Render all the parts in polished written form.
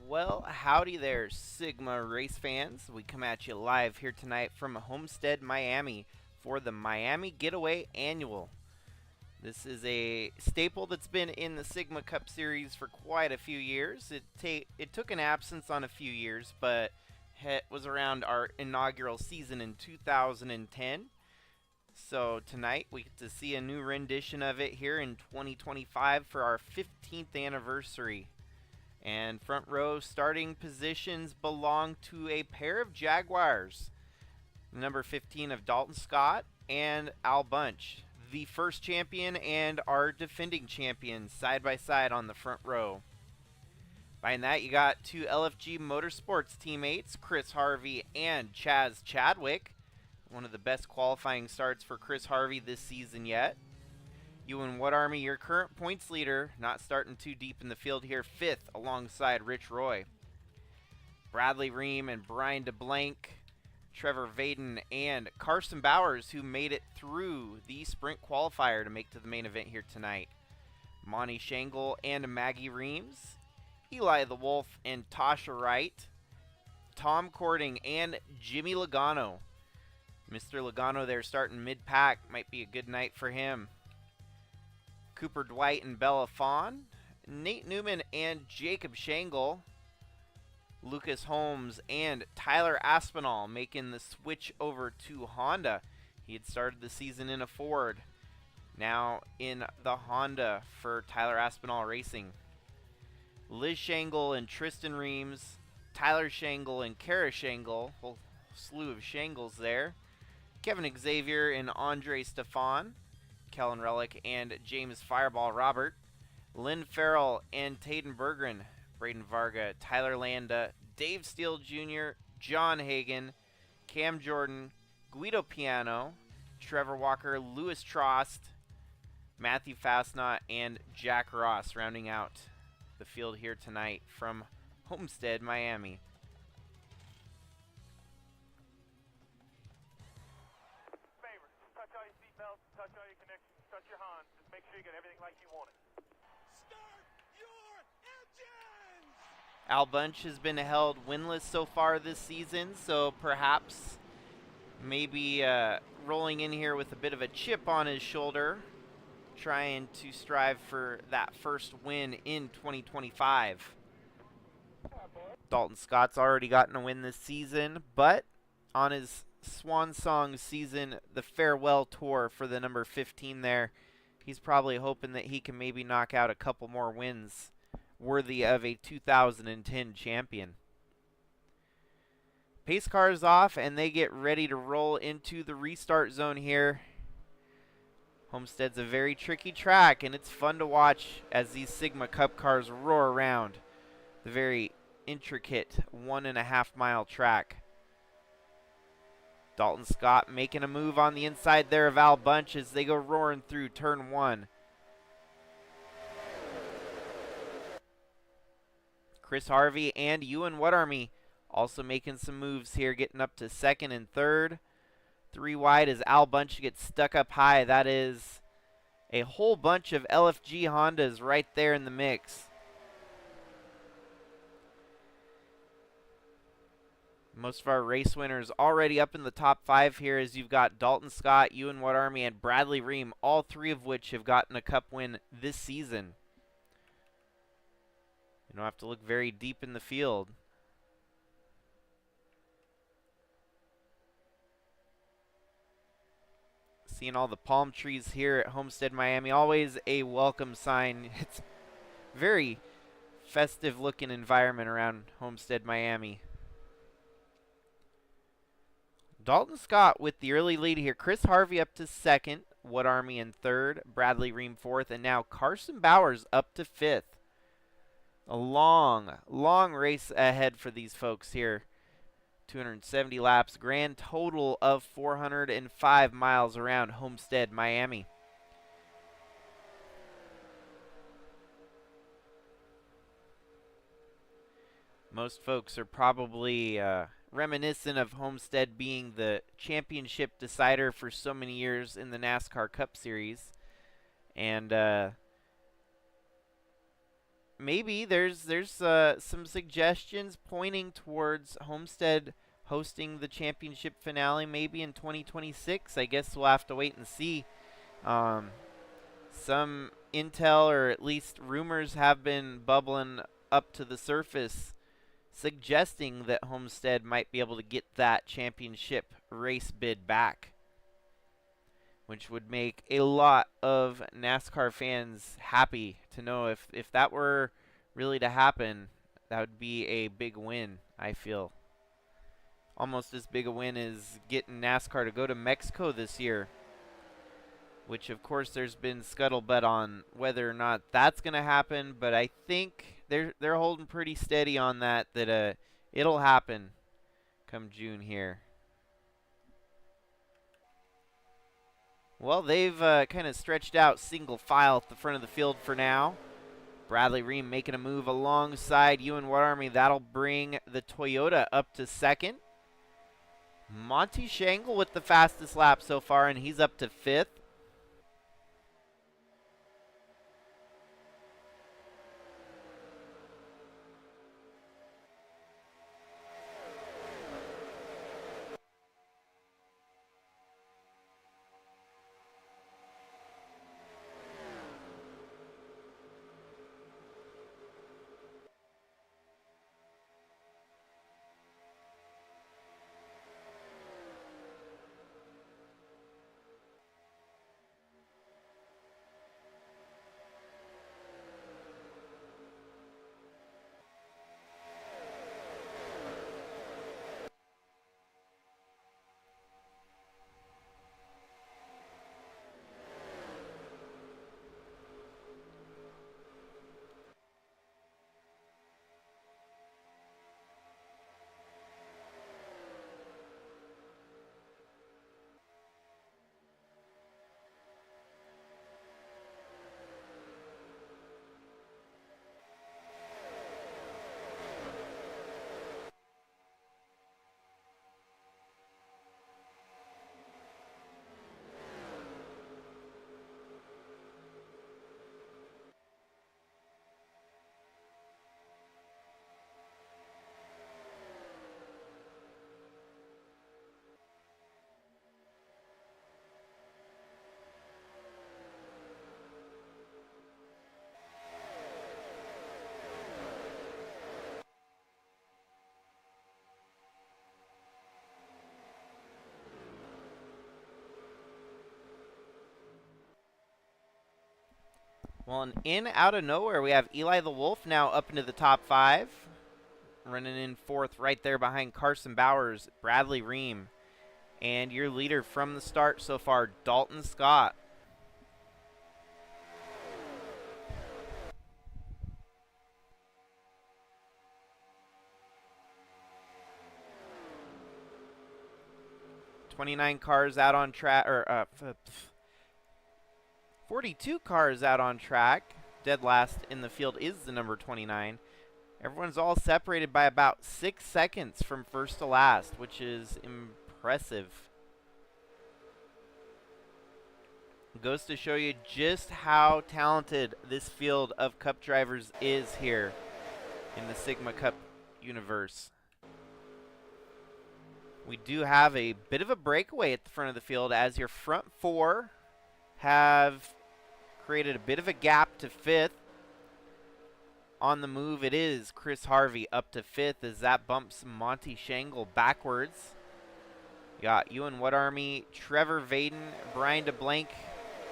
Well, howdy there, Sigma race fans. We come at you live here tonight from Homestead-Miami for the Miami Getaway Annual. This is a staple that's been in the Sigma Cup Series for quite a few years. It took an absence on a few years, but it was around our inaugural season in 2010. So tonight we get to see a new rendition of it here in 2025 for our 15th anniversary. And front row starting positions belong to a pair of Jaguars. Number 15 of Dalton Scott and Al Bunch, the first champion and our defending champion, side by side on the front row. Behind that, you got two LFG Motorsports teammates, Chris Harvey and Chaz Chadwick. One of the best qualifying starts for Chris Harvey this season yet. Ewan Woodarmy, your current points leader, not starting too deep in the field here, 5th alongside Rich Roy. Bradley Ream and Brian DeBlanc, Trevor Vaden, and Carson Bowers, who made it through the sprint qualifier to make to the main event here tonight. Monty Shangle and Maggie Reams, Eli the Wolf and Tasha Wright, Tom Cording and Jimmy Logano. Mr. Logano there starting mid-pack, might be a good night for him. Cooper Dwight and Bella Fawn, Nate Newman and Jacob Shangle, Lucas Holmes and Tyler Aspinall making the switch over to Honda. He had started the season in a Ford, now in the Honda for Tyler Aspinall Racing. Liz Shangle and Tristan Reams, Tyler Shangle and Kara Shangle, whole slew of Shangles there. Kevin Xavier and Andre Stefan, Kellen Relic and James Fireball Robert, Lynn Farrell and Tayden Berggren, Braden Varga, Tyler Landa, Dave Steele Jr., John Hagan, Cam Jordan, Guido Piano, Trevor Walker, Lewis Trost, Matthew Fastnot, and Jack Ross rounding out the field here tonight from Homestead-Miami. Touch all your connections, touch your Hans, just make sure you get everything like you want it. Start your engines! Al Bunch has been held winless so far this season, so perhaps maybe rolling in here with a bit of a chip on his shoulder, trying to strive for that first win in 2025. Dalton Scott's already gotten a win this season, but on his swan song season, the farewell tour for the number 15 there, he's probably hoping that he can maybe knock out a couple more wins worthy of a 2010 champion. Pace cars off and they get ready to roll into the restart zone here. Homestead's a very tricky track, and it's fun to watch as these Sigma Cup cars roar around the very intricate 1.5 mile track. Dalton Scott making a move on the inside there of Al Bunch as they go roaring through turn 1. Chris Harvey and Ewan Woodarmy also making some moves here, getting up to 2nd and 3rd. 3 wide as Al Bunch gets stuck up high. That is a whole bunch of LFG Hondas right there in the mix. Most of our race winners already up in the top 5 here, as you've got Dalton Scott, Ewan Woodarmy, and Bradley Ream, all 3 of which have gotten a cup win this season. You don't have to look very deep in the field. Seeing all the palm trees here at Homestead-Miami, always a welcome sign. It's very festive looking environment around Homestead-Miami. Dalton Scott with the early lead here. Chris Harvey up to 2nd, Woodarmy in 3rd, Bradley Ream 4th, and now Carson Bowers up to 5th. A long, long race ahead for these folks here. 270 laps, grand total of 405 miles around Homestead-Miami. Most folks are probably reminiscent of Homestead being the championship decider for so many years in the NASCAR Cup Series. And maybe there's some suggestions pointing towards Homestead hosting the championship finale maybe in 2026. I guess we'll have to wait and see. Um, some intel or at least rumors have been bubbling up to the surface suggesting that Homestead might be able to get that championship race bid back, which would make a lot of NASCAR fans happy to know. If that were really to happen, that would be a big win, I feel. Almost as big a win as getting NASCAR to go to Mexico this year, which of course there's been scuttlebutt on whether or not that's going to happen, but I think they're holding pretty steady on that it'll happen come June here. Well, they've kind of stretched out single file at the front of the field for now. Bradley Ream making a move alongside Ewan Army. That'll bring the Toyota up to second. Monty Shangle with the fastest lap so far, and he's up to fifth. Well, and in out of nowhere, we have Eli the Wolf now up into the top five. Running in fourth right there behind Carson Bowers, Bradley Ream. And your leader from the start so far, Dalton Scott. "29 cars out on track, or 42 cars out on track. Dead last in the field is the number 29. Everyone's all separated by about 6 seconds from first to last, which is impressive. Goes to show you just how talented this field of Cup drivers is here in the Sigma Cup universe. We do have a bit of a breakaway at the front of the field as your front four have created a bit of a gap to fifth. On the move, it is Chris Harvey up to fifth as that bumps Monty Shangle backwards. You got Ewan Army, Trevor Vaden, Brian DeBlank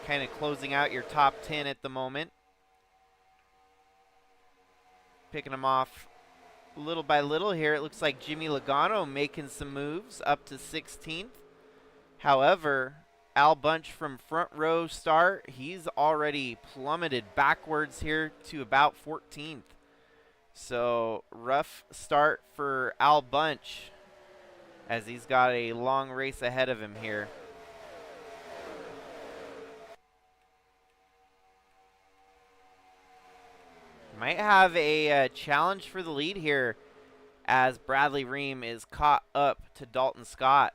kind of closing out your top 10 at the moment. Picking them off little by little here. It looks like Jimmy Logano making some moves up to 16th. However, Al Bunch from front row start, he's already plummeted backwards here to about 14th. So rough start for Al Bunch as he's got a long race ahead of him here. Might have a challenge for the lead here as Bradley Ream is caught up to Dalton Scott.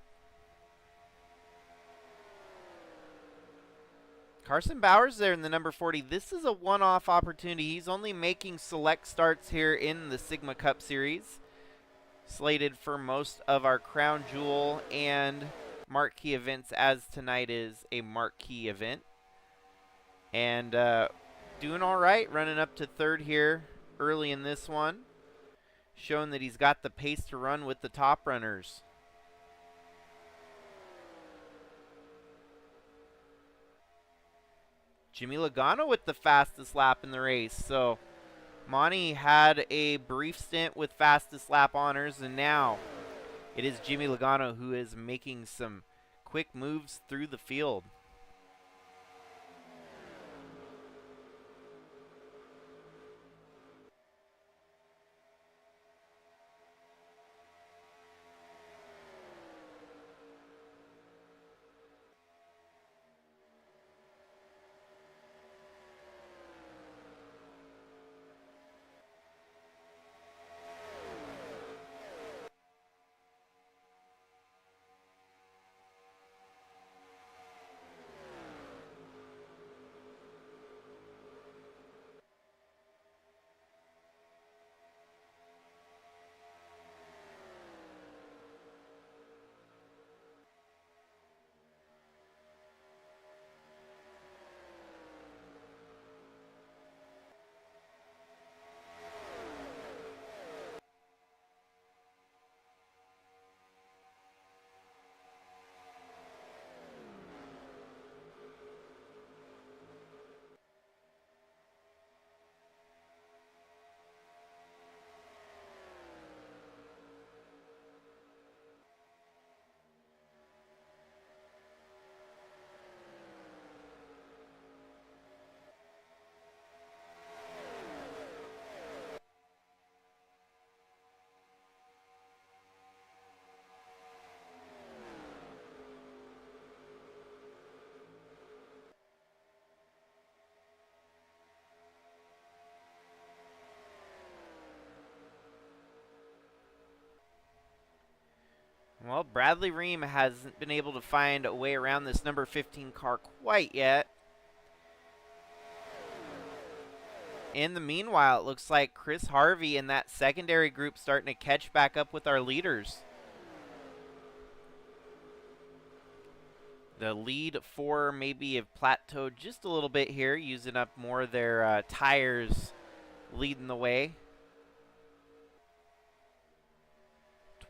Carson Bowers there in the number 40. This is a one-off opportunity. He's only making select starts here in the Sigma Cup Series. Slated for most of our Crown Jewel and Marquee events, as tonight is a Marquee event. And doing all right, running up to third here early in this one. Showing that he's got the pace to run with the top runners. Jimmy Logano with the fastest lap in the race. So Monty had a brief stint with fastest lap honors, and now it is Jimmy Logano who is making some quick moves through the field. Well, Bradley Ream hasn't been able to find a way around this number 15 car quite yet. In the meanwhile, it looks like Chris Harvey and that secondary group starting to catch back up with our leaders. The lead four maybe have plateaued just a little bit here, using up more of their tires leading the way.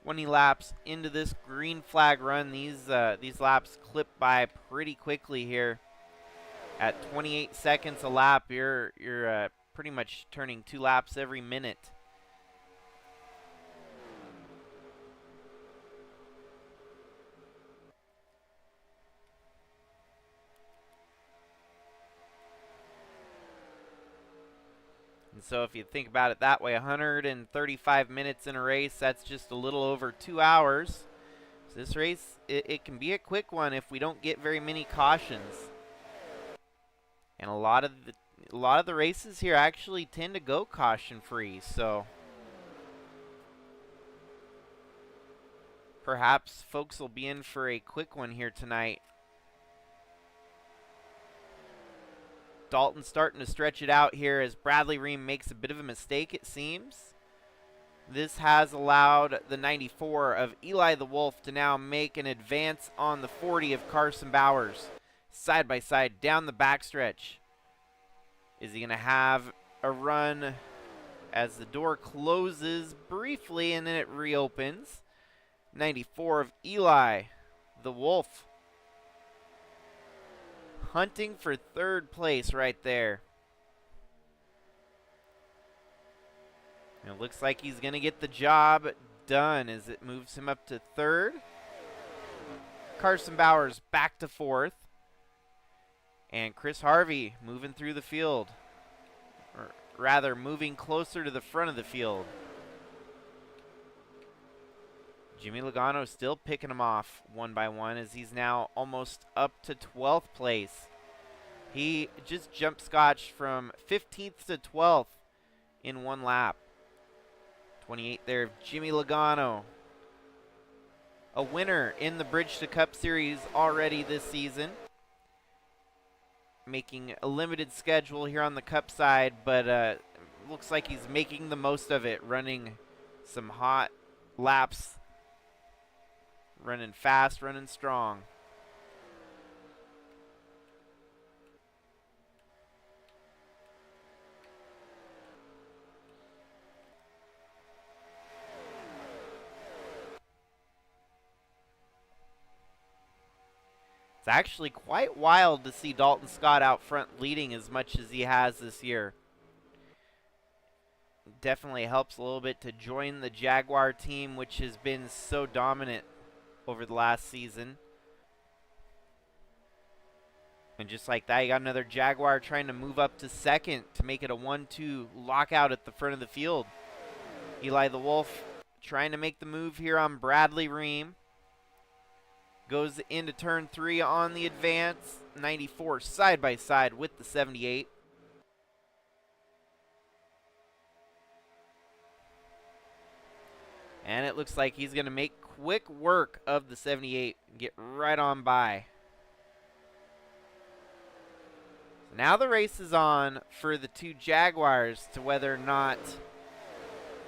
20 laps into this green flag run. These laps clip by pretty quickly here. At 28 seconds a lap, you're pretty much turning 2 laps every minute. And so if you think about it that way, 135 minutes in a race, that's just a little over 2 hours. So this race, it can be a quick one if we don't get very many cautions. And a lot of the races here actually tend to go caution-free, so perhaps folks will be in for a quick one here tonight. Dalton starting to stretch it out here as Bradley Ream makes a bit of a mistake, it seems. This has allowed the 94 of Eli the Wolf to now make an advance on the 40 of Carson Bowers. Side by side down the backstretch. Is he going to have a run as the door closes briefly and then it reopens? 94 of Eli the Wolf. Hunting for third place right there. And it looks like he's going to get the job done as it moves him up to third. Carson Bowers back to fourth. And Chris Harvey moving through the field. Or rather, moving closer to the front of the field. Jimmy Logano still picking him off one by one as he's now almost up to 12th place. He just jump scotched from 15th to 12th in one lap. 28 there of Jimmy Logano. A winner in the Bridge to Cup Series already this season. making a limited schedule here on the Cup side, but looks like he's making the most of it, running some hot laps, running fast, running strong. It's actually quite wild to see Dalton Scott out front leading as much as he has this year. Definitely helps a little bit to join the Jaguar team, which has been so dominant over the last season. And just like that, you got another Jaguar trying to move up to second to make it a 1-2 lockout at the front of the field. Eli the Wolf trying to make the move here on Bradley Ream. Goes into turn 3 on the advance. 94 side by side with the 78. And it looks like he's going to make quick work of the 78 and get right on by. So now the race is on for the two Jaguars to whether or not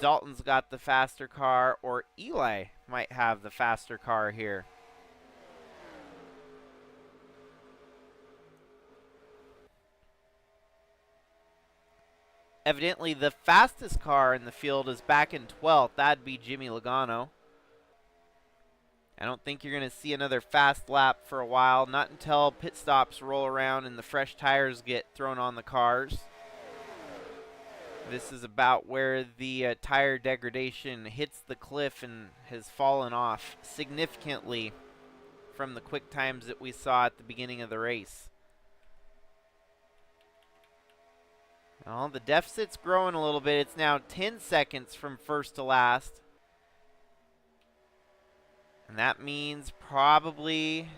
Dalton's got the faster car or Eli might have the faster car here. Evidently, the fastest car in the field is back in 12th. That'd be Jimmy Logano. I don't think you're going to see another fast lap for a while. Not until pit stops roll around and the fresh tires get thrown on the cars. This is about where the tire degradation hits the cliff and has fallen off significantly from the quick times that we saw at the beginning of the race. Well, the deficit's growing a little bit. It's now 10 seconds from first to last. And that means probably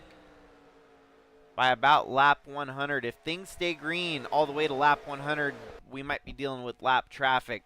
by about lap 100. If things stay green all the way to lap 100, we might be dealing with lap traffic.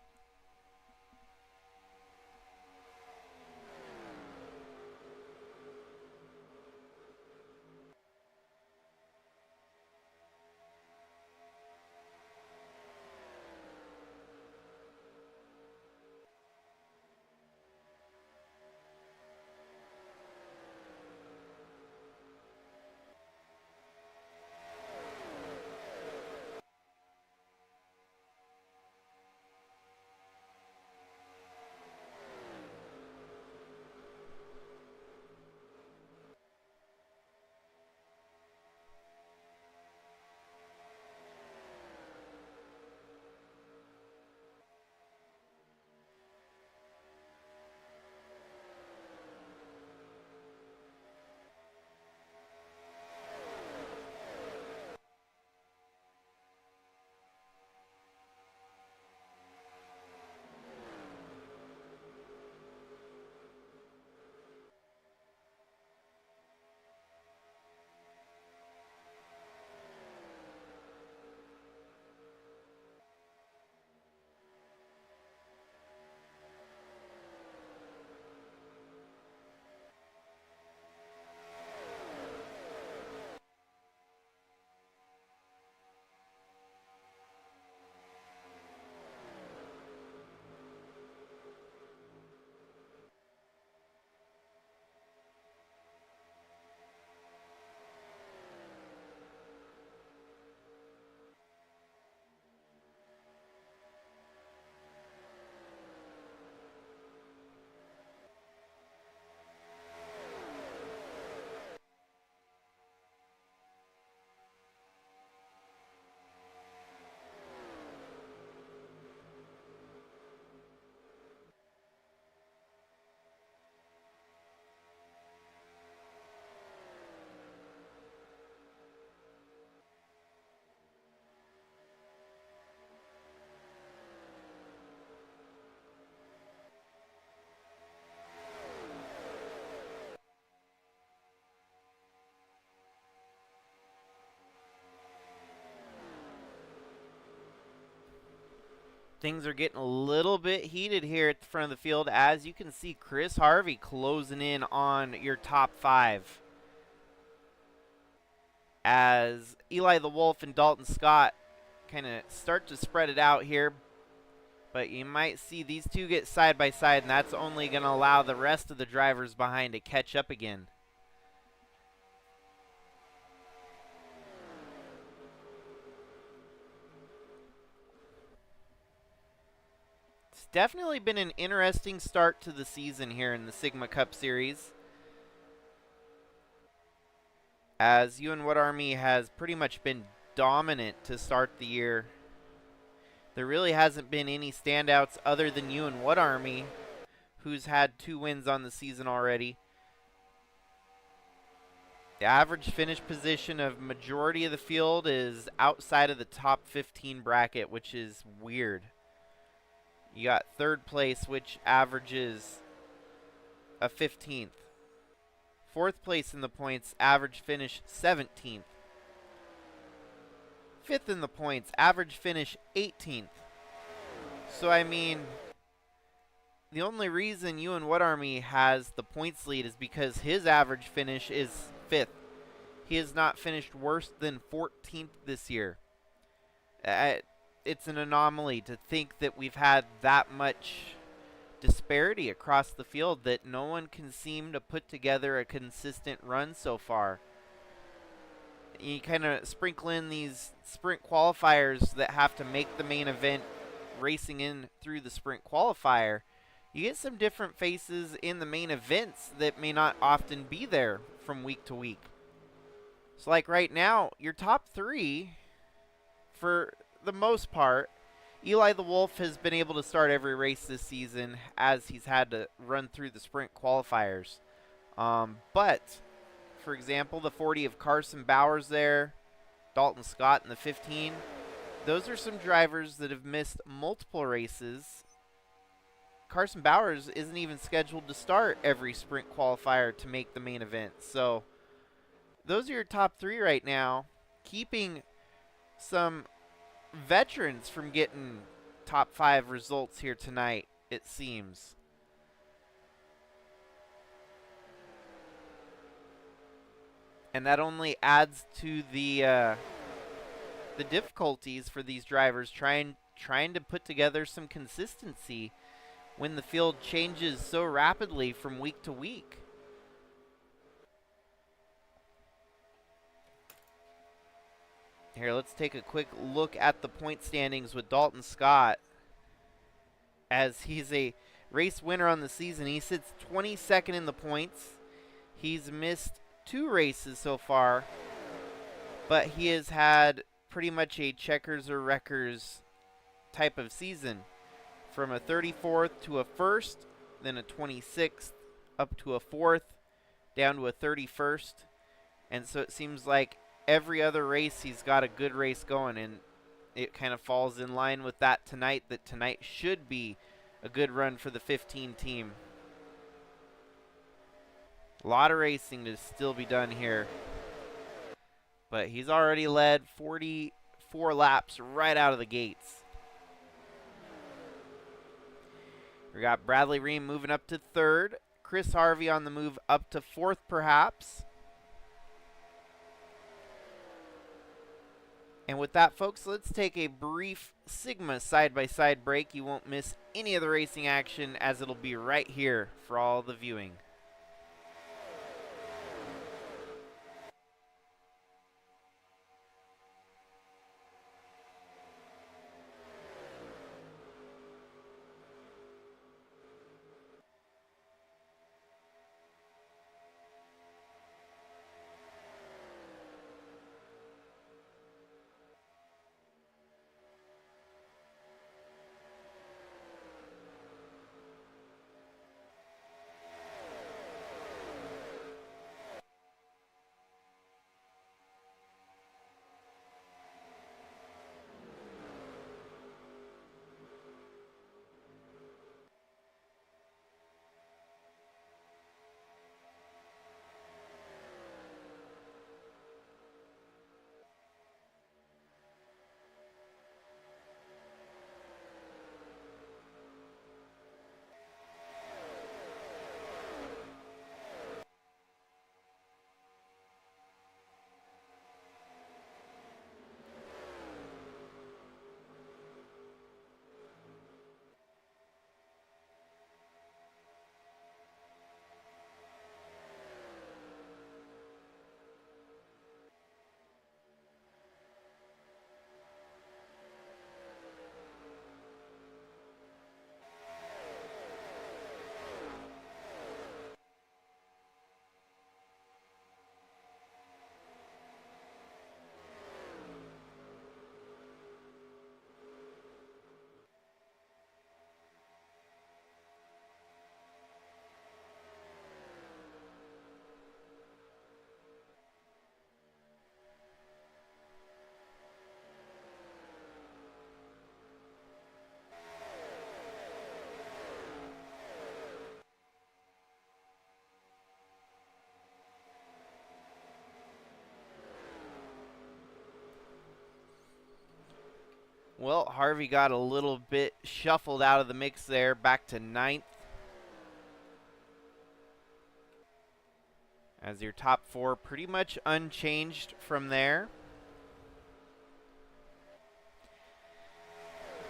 Things are getting a little bit heated here at the front of the field. As you can see, Chris Harvey closing in on your top 5. as Eli the Wolf and Dalton Scott kind of start to spread it out here. But you might see these two get side by side, and that's only going to allow the rest of the drivers behind to catch up again. It's definitely been an interesting start to the season here in the Sigma Cup Series, as UN Wood Army has pretty much been dominant to start the year. There really hasn't been any standouts other than UN Wood Army, who's had 2 wins on the season already. The average finish position of majority of the field is outside of the top 15 bracket, which is weird. You got third place, which averages a 15th. Fourth place in the points, average finish 17th. Fifth in the points, average finish 18th. So, I mean, the only reason UN Wood Army has the points lead is because his average finish is 5th. He has not finished worse than 14th this year. It's an anomaly to think that we've had that much disparity across the field, that no one can seem to put together a consistent run so far. You kind of sprinkle in these sprint qualifiers that have to make the main event, racing in through the sprint qualifier. You get some different faces in the main events that may not often be there from week to week. So like right now, your top 3, for the most part, Eli the Wolf has been able to start every race this season, as he's had to run through the sprint qualifiers. But, for example, the 40 of Carson Bowers there, Dalton Scott in the 15, those are some drivers that have missed multiple races. Carson Bowers isn't even scheduled to start every sprint qualifier to make the main event. So those are your top 3 right now, keeping some veterans from getting top 5 results here tonight, it seems. And that only adds to the difficulties for these drivers trying to put together some consistency when the field changes so rapidly from week to week. Here, let's take a quick look at the point standings with Dalton Scott, as he's a race winner on the season. He sits 22nd in the points. He's missed 2 races so far, but he has had pretty much a checkers or wreckers type of season. From a 34th to a 1st, then a 26th, up to a 4th, down to a 31st. And so it seems like every other race he's got a good race going, and it kind of falls in line with that tonight, that tonight should be a good run for the 15 team. A lot of racing to still be done here, but he's already led 44 laps right out of the gates. We got Bradley Ream moving up to 3rd, Chris Harvey on the move up to 4th perhaps. And with that, folks, let's take a brief Sigma side-by-side break. You won't miss any of the racing action, as it'll be right here for all the viewing. Well, Harvey got a little bit shuffled out of the mix there, back to 9th. As your top 4 pretty much unchanged from there.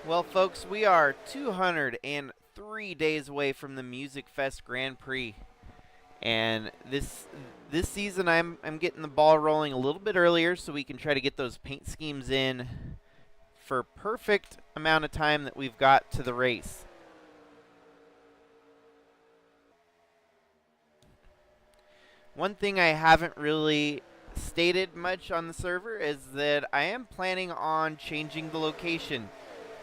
Well, folks, we are 203 days away from the Music Fest Grand Prix. And this season I'm getting the ball rolling a little bit earlier so we can try to get those paint schemes in for perfect amount of time that we've got to the race. One thing I haven't really stated much on the server is that I am planning on changing the location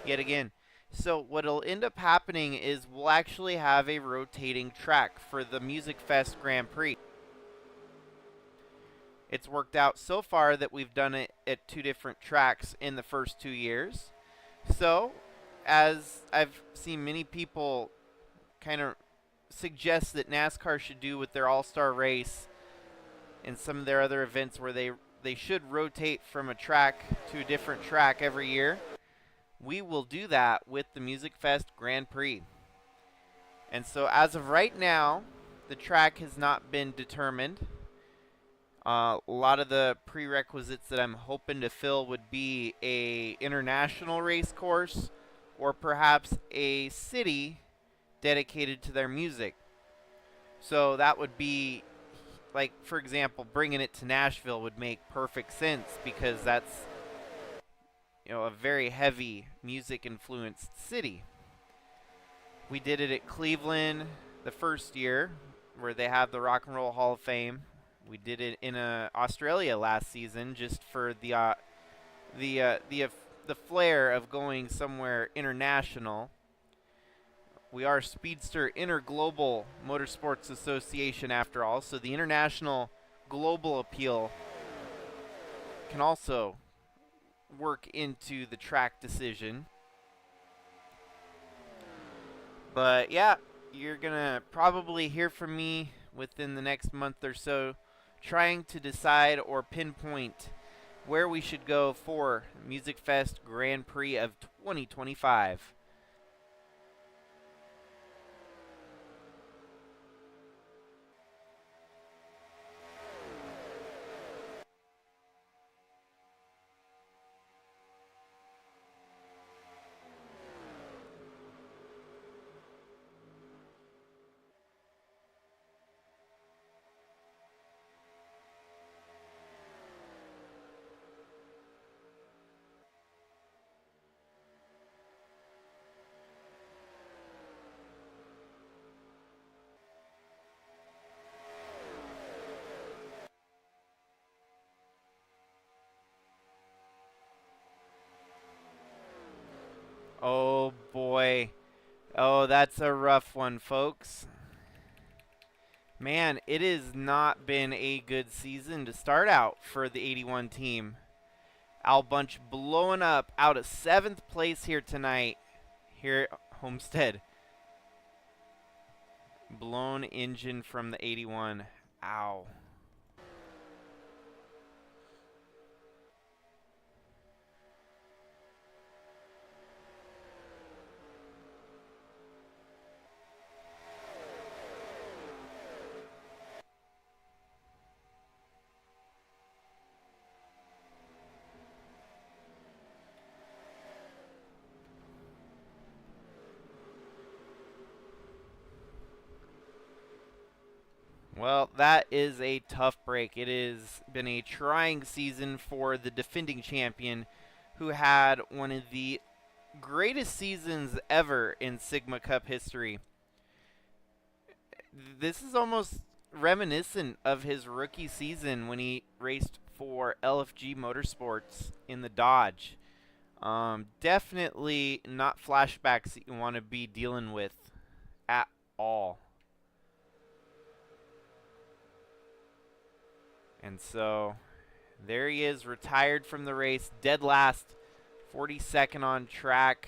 yet again. So what'll end up happening is we'll actually have a rotating track for the Music Fest Grand Prix. It's worked out so far that we've done it at 2 different tracks in the first 2 years. So, as I've seen many people kind of suggest that NASCAR should do with their All-Star race and some of their other events where they should rotate from a track to a different track every year, we will do that with the Music Fest Grand Prix. And so as of right now, the track has not been determined. A lot of the prerequisites that I'm hoping to fill would be a international race course or perhaps a city dedicated to their music. So that would be, like, for example, bringing it to Nashville would make perfect sense because that's, you know, a very heavy music influenced city. We did it at Cleveland the first year where they have the Rock and Roll Hall of Fame. We did it in Australia last season just for the flair of going somewhere international. We are Speedster Interglobal Motorsports Association after all, so the international global appeal can also work into the track decision. But yeah, you're gonna probably hear from me within the next month or so trying to decide or pinpoint where we should go for Music Fest Grand Prix of 2025. Oh boy. Oh, that's a rough one, folks. Man, it has not been a good season to start out for the 81 team. Al Bunch blowing up out of 7th place here tonight here at Homestead. Blown engine from the 81. Ow. Well, that is a tough break. It has been a trying season for the defending champion who had one of the greatest seasons ever in Sigma Cup history. This is almost reminiscent of his rookie season when he raced for LFG Motorsports in the Dodge. Definitely not flashbacks that you want to be dealing with at all. And so there he is, retired from the race, dead last, 42nd on track.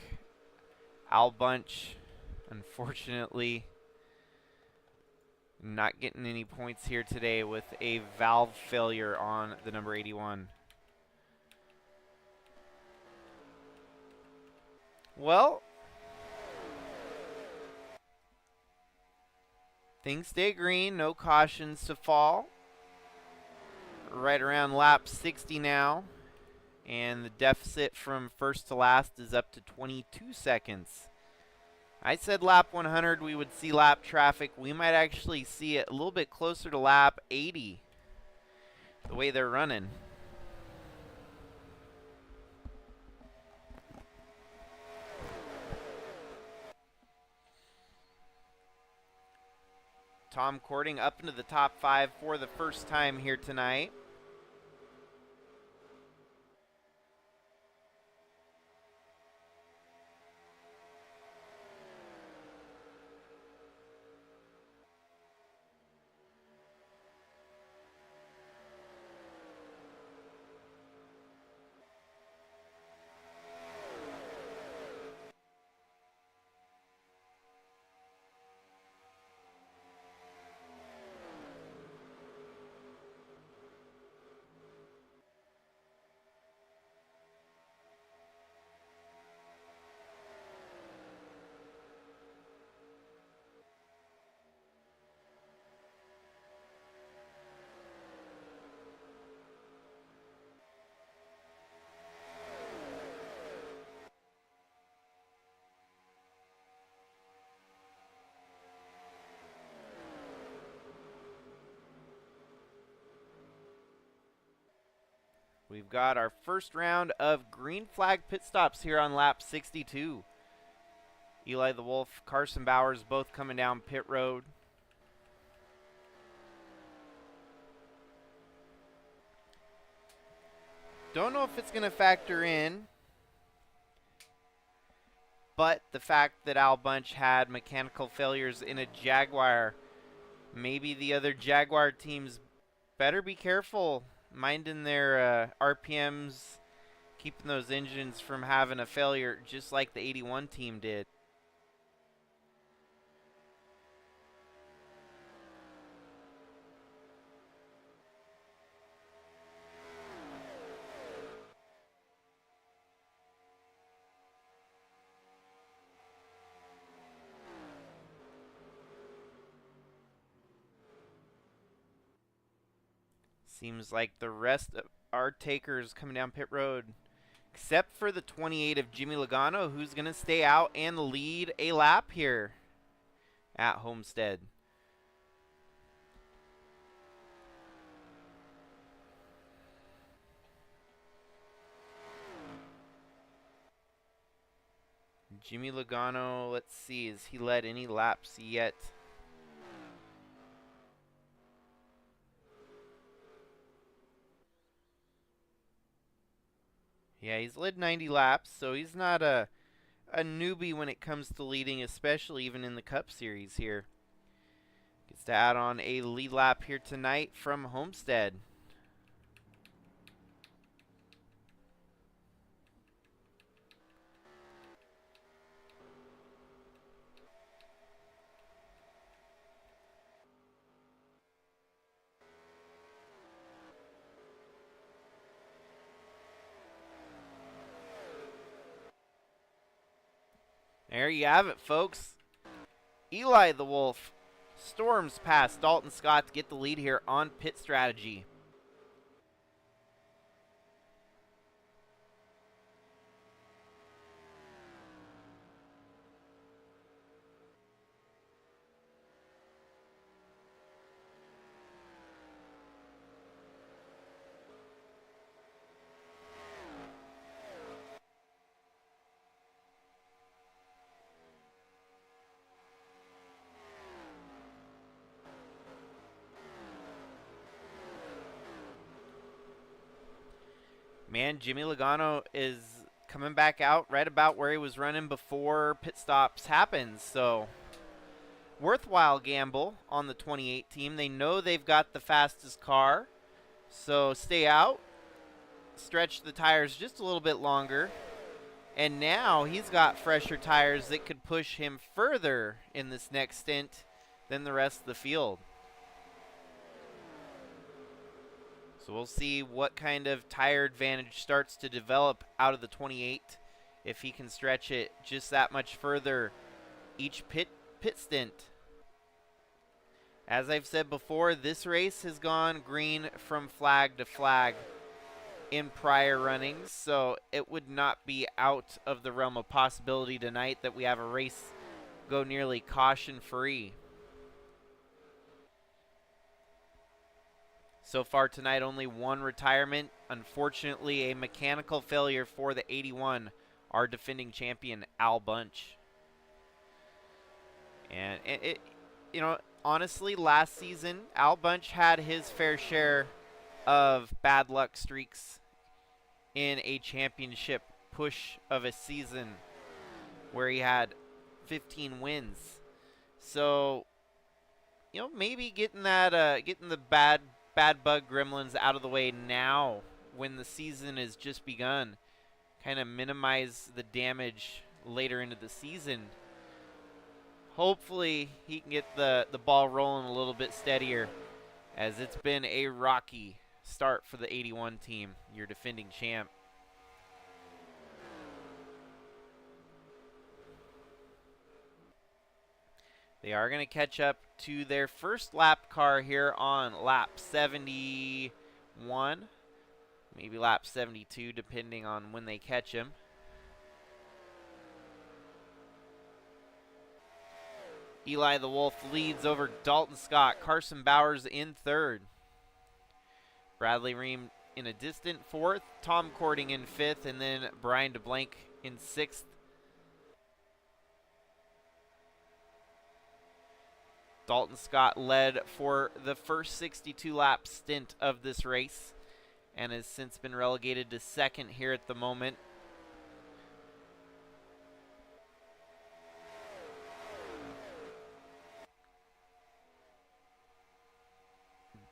Al Bunch, unfortunately, not getting any points here today with a valve failure on the number 81. Well, things stay green, no cautions to fall. Right around lap 60 now, and the deficit from first to last is up to 22 seconds. I said lap 100 we would see lap traffic. We might actually see it a little bit closer to lap 80, the way they're running. Tom Cording up into the top 5 for the first time here tonight. We've got our first round of green flag pit stops here on lap 62. Eli the Wolf, Carson Bowers both coming down pit road. Don't know if it's going to factor in, but the fact that Al Bunch had mechanical failures in a Jaguar, maybe the other Jaguar teams better be careful minding their RPMs, keeping those engines from having a failure just like the 81 team did. Seems like the rest of our takers coming down pit road, except for the 28 of Jimmy Logano, who's going to stay out and lead a lap here at Homestead. Jimmy Logano, let's see, has he led any laps yet? Yeah, he's led 90 laps, so he's not a newbie when it comes to leading, especially even in the Cup Series here. Gets to add on a lead lap here tonight from Homestead. There you have it, folks. Eli the Wolf storms past Dalton Scott to get the lead here on pit strategy. Man, Jimmy Logano is coming back out right about where he was running before pit stops happened. So, worthwhile gamble on the 28 team. They know they've got the fastest car. So, stay out, stretch the tires just a little bit longer. And now he's got fresher tires that could push him further in this next stint than the rest of the field. So we'll see what kind of tire advantage starts to develop out of the 28 if he can stretch it just that much further each pit stint. As I've said before, this race has gone green from flag to flag in prior runnings, so it would not be out of the realm of possibility tonight that we have a race go nearly caution-free. So far tonight, only one retirement. Unfortunately, a mechanical failure for the 81, our defending champion, Al Bunch. And it you know, honestly, last season, Al Bunch had his fair share of bad luck streaks in a championship push of a season where he had 15 wins. So, you know, maybe getting that getting the bad bug gremlins out of the way now when the season has just begun, kind of minimize the damage later into the season. Hopefully he can get the ball rolling a little bit steadier, as it's been a rocky start for the 81 team, your defending champ. They are going to catch up to their first lap car here on lap 71, maybe lap 72, depending on when they catch him. Eli the Wolf leads over Dalton Scott. Carson Bowers in third. Bradley Ream in a distant fourth. Tom Cording in fifth. And then Brian DeBlanc in sixth. Dalton Scott led for the first 62-lap stint of this race and has since been relegated to second here at the moment.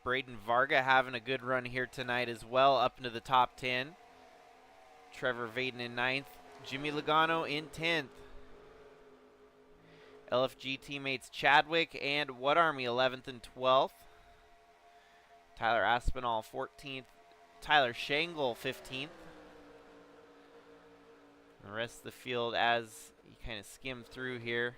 Braden Varga having a good run here tonight as well, up into the top 10. Trevor Vaden in 9th. Jimmy Logano in 10th. LFG teammates Chadwick and What Army 11th and 12th. Tyler Aspinall 14th. Tyler Shangle 15th. The rest of the field, as you kind of skim through here,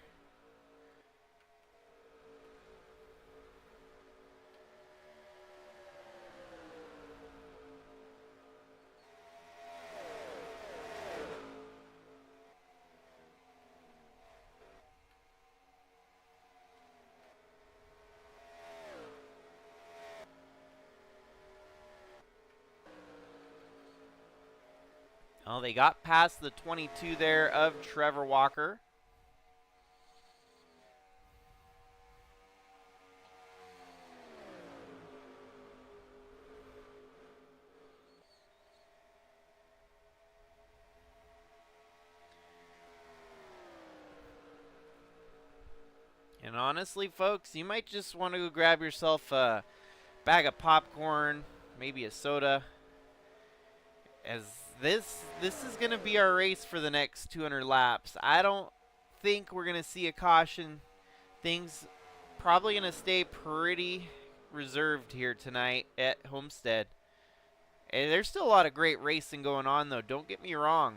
well, they got past the 22 there of Trevor Walker. And honestly, folks, you might just want to go grab yourself a bag of popcorn, maybe a soda, as this is going to be our race for the next 200 laps. I don't think we're going to see a caution. Things probably going to stay pretty reserved here tonight at Homestead. And there's still a lot of great racing going on, though. Don't get me wrong.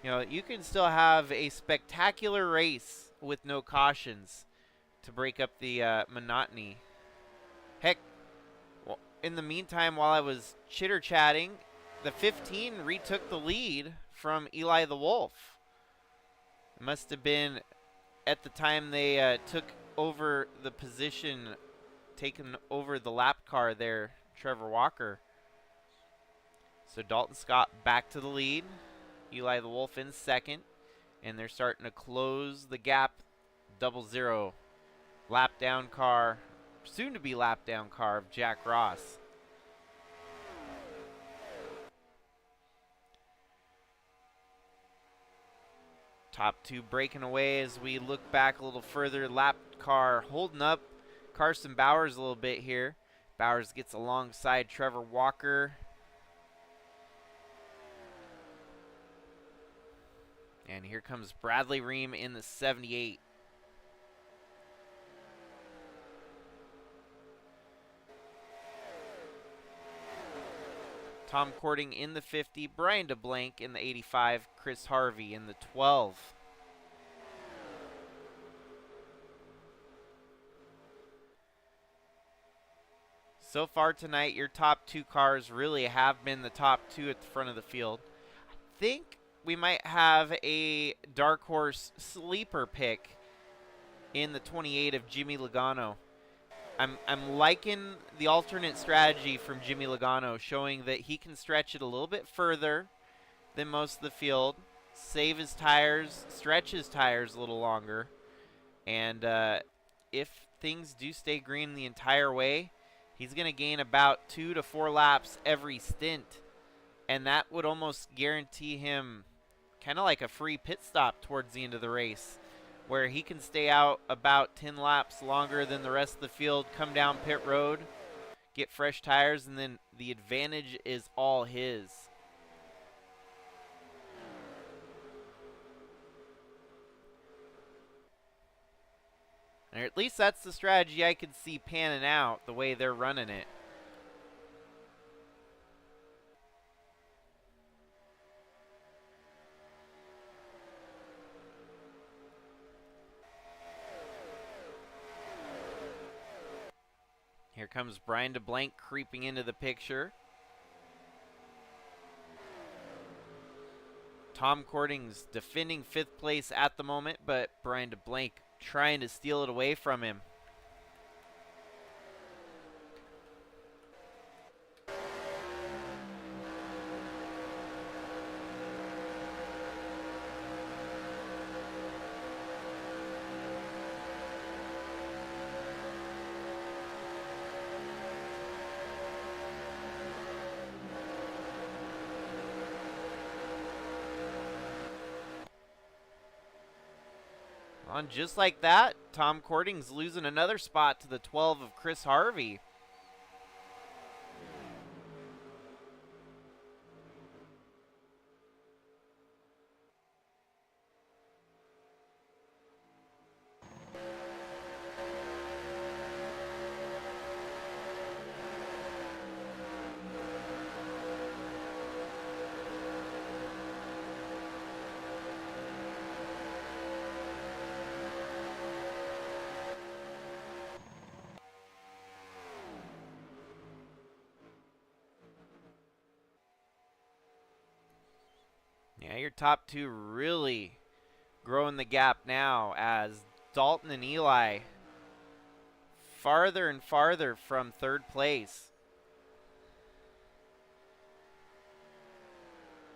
You know, you can still have a spectacular race with no cautions to break up the monotony. Heck, well, in the meantime, while I was chitter-chatting, the 15 retook the lead from Eli the Wolf. It must have been at the time they took over the position, taken over the lap car there, Trevor Walker. So Dalton Scott back to the lead. Eli the Wolf in second. And they're starting to close the gap. 00. Lap down car, soon to be lap down car of Jack Ross. Top two breaking away as we look back a little further. Lap car holding up Carson Bowers a little bit here. Bowers gets alongside Trevor Walker. And here comes Bradley Ream in the 78. Tom Cording in the 50, Brian DeBlank in the 85, Chris Harvey in the 12. So far tonight, your top two cars really have been the top two at the front of the field. I think we might have a dark horse sleeper pick in the 28 of Jimmy Logano. I'm liking the alternate strategy from Jimmy Logano, showing that he can stretch it a little bit further than most of the field, save his tires, stretch his tires a little longer, and if things do stay green the entire way, he's going to gain about 2 to 4 laps every stint, and that would almost guarantee him kind of like a free pit stop towards the end of the race, where he can stay out about 10 laps longer than the rest of the field, come down pit road, get fresh tires, and then the advantage is all his. Or at least that's the strategy I could see panning out the way they're running it. Here comes Brian DeBlank creeping into the picture. Tom Cording's defending 5th place at the moment, but Brian DeBlank trying to steal it away from him. On just like that, Tom Cording's losing another spot to the 12 of Chris Harvey. Yeah, your top two really growing the gap now as Dalton and Eli farther and farther from 3rd place.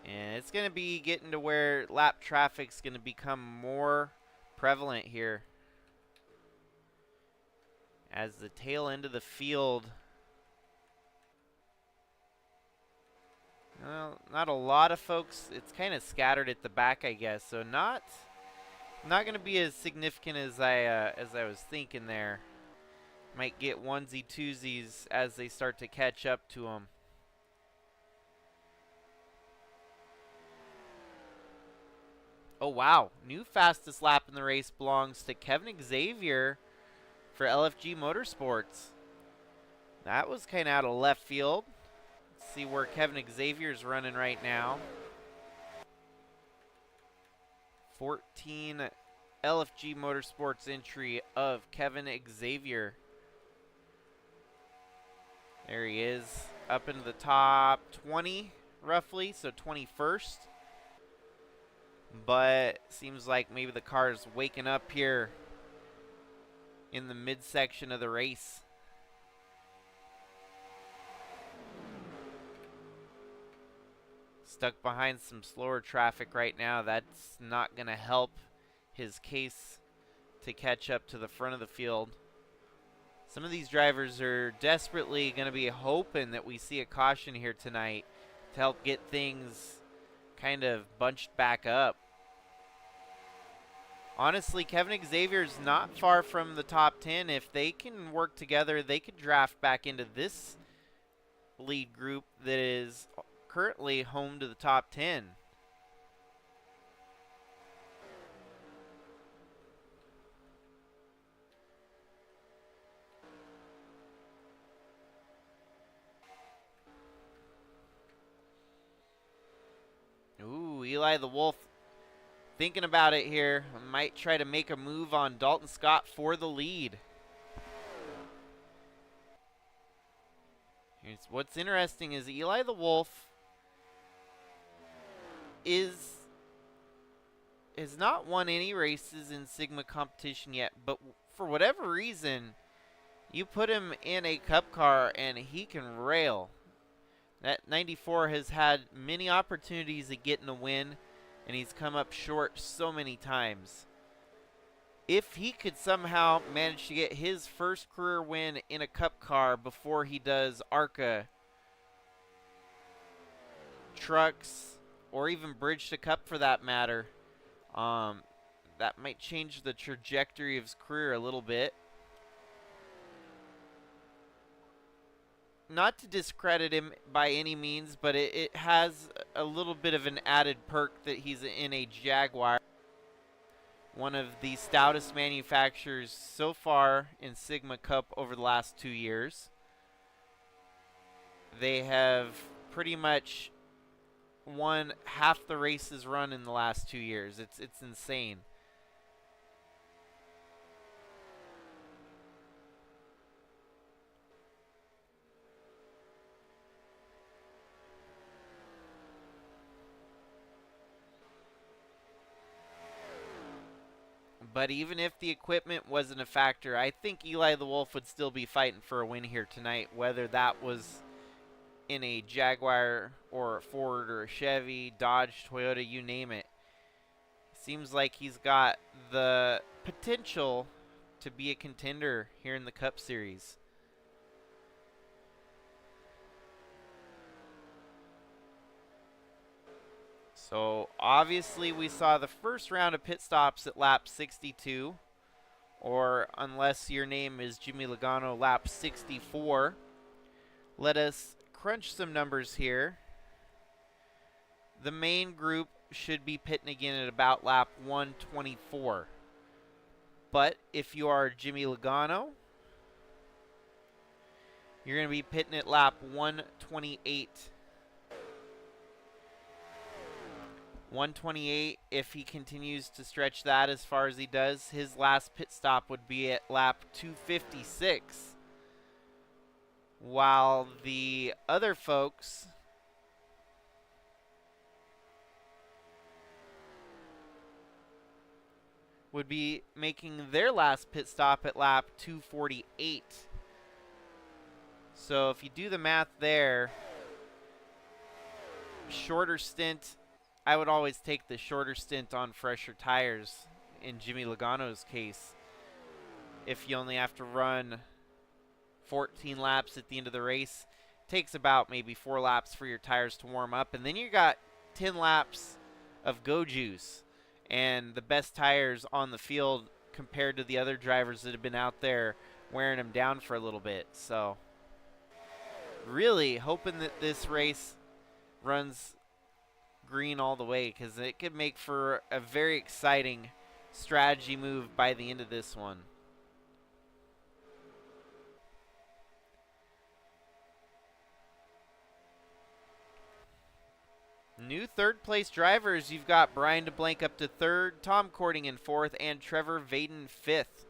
And it's going to be getting to where lap traffic's going to become more prevalent here, as the tail end of the field, well, not a lot of folks. It's kind of scattered at the back, I guess. So not going to be as significant as I was thinking there. Might get onesie twosies as they start to catch up to them. Oh wow! New fastest lap in the race belongs to Kevin Xavier for LFG Motorsports. That was kind of out of left field. Let's see where Kevin Xavier's running right now. 14 LFG Motorsports entry of Kevin Xavier. There he is, up into the top 20 roughly, so 21st. But seems like maybe the car is waking up here in the midsection of the race. Stuck behind some slower traffic right now. That's not going to help his case to catch up to the front of the field. Some of these drivers are desperately going to be hoping that we see a caution here tonight to help get things kind of bunched back up. Honestly, Kevin Xavier's not far from the top 10. If they can work together, they could draft back into this lead group that is currently home to the top 10. Eli the Wolf thinking about it here. Might try to make a move on Dalton Scott for the lead. What's interesting is Eli the Wolf has not won any races in Sigma competition yet, but for whatever reason, you put him in a cup car and he can rail. That 94 has had many opportunities of getting a win, and he's come up short so many times. If he could somehow manage to get his first career win in a cup car before he does ARCA, trucks, or even Bridge to Cup for that matter, that might change the trajectory of his career a little bit. Not to discredit him by any means, but it has a little bit of an added perk that he's in a Jaguar, one of the stoutest manufacturers so far in Sigma Cup over the last 2 years. They have pretty much won half the races run in the last 2 years. It's insane. But even if the equipment wasn't a factor, I think Eli the Wolf would still be fighting for a win here tonight, whether that was in a Jaguar or a Ford or a Chevy, Dodge, Toyota, you name it. Seems like he's got the potential to be a contender here in the Cup Series. So obviously we saw the first round of pit stops at lap 62, or unless your name is Jimmy Logano, lap 64. Let us crunch some numbers here. The main group should be pitting again at about lap 124. But if you are Jimmy Logano, you're going to be pitting at lap 128. 128, if he continues to stretch that as far as he does, his last pit stop would be at lap 256. While the other folks would be making their last pit stop at lap 248. So if you do the math there, shorter stint, I would always take the shorter stint on fresher tires in Jimmy Logano's case. If you only have to run 14 laps at the end of the race, it takes about maybe 4 laps for your tires to warm up, and then you got 10 laps of go juice and the best tires on the field compared to the other drivers that have been out there wearing them down for a little bit. So really hoping that this race runs green all the way, because it could make for a very exciting strategy move by the end of this one. New third place drivers, you've got Brian DeBlank up to third, Tom Cording in fourth, and Trevor Vaden fifth.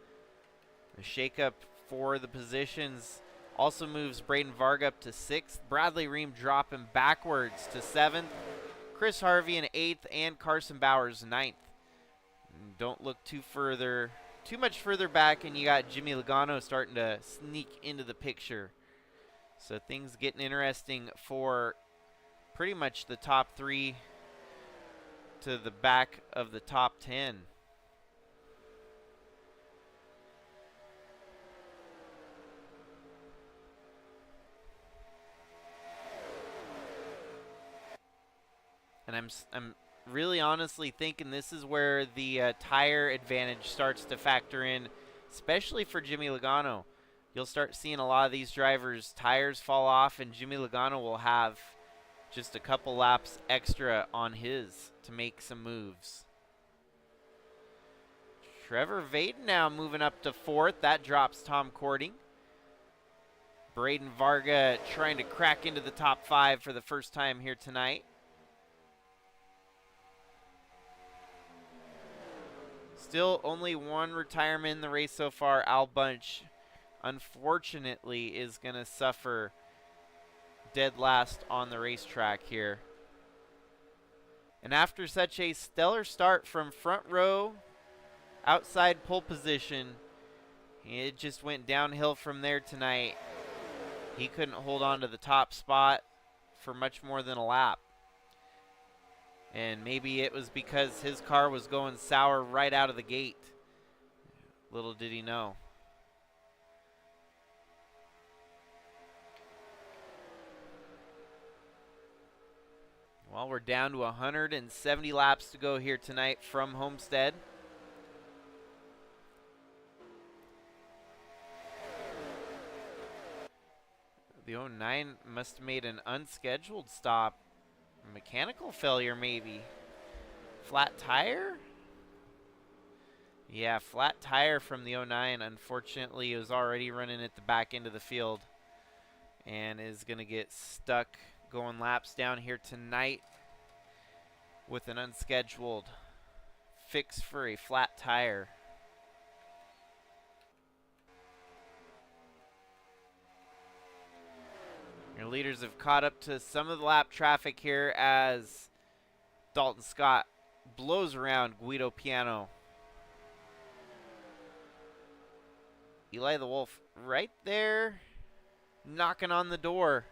The shakeup for the positions also moves Braden Varga up to sixth, Bradley Ream dropping backwards to seventh, Chris Harvey in 8th, and Carson Bowers 9th. Don't look too much further back, and you got Jimmy Logano starting to sneak into the picture. So things getting interesting for pretty much the top 3 to the back of the top 10. And I'm really honestly thinking this is where the tire advantage starts to factor in, especially for Jimmy Logano. You'll start seeing a lot of these drivers' tires fall off, and Jimmy Logano will have just a couple laps extra on his to make some moves. Trevor Vaden now moving up to fourth. That drops Tom Cording. Braden Varga trying to crack into the top 5 for the first time here tonight. Still only one retirement in the race so far. Al Bunch, unfortunately, is going to suffer dead last on the racetrack here. And after such a stellar start from front row, outside pole position, it just went downhill from there tonight. He couldn't hold on to the top spot for much more than a lap. And maybe it was because his car was going sour right out of the gate. Little did he know. Well, we're down to 170 laps to go here tonight from Homestead. The 09 must have made an unscheduled stop. Mechanical failure, maybe. Flat tire? Yeah, flat tire from the 09. Unfortunately, it was already running at the back end of the field and is going to get stuck going laps down here tonight with an unscheduled fix for a flat tire. Your leaders have caught up to some of the lap traffic here as Dalton Scott blows around Guido Piano. Eli the Wolf right there, knocking on the door.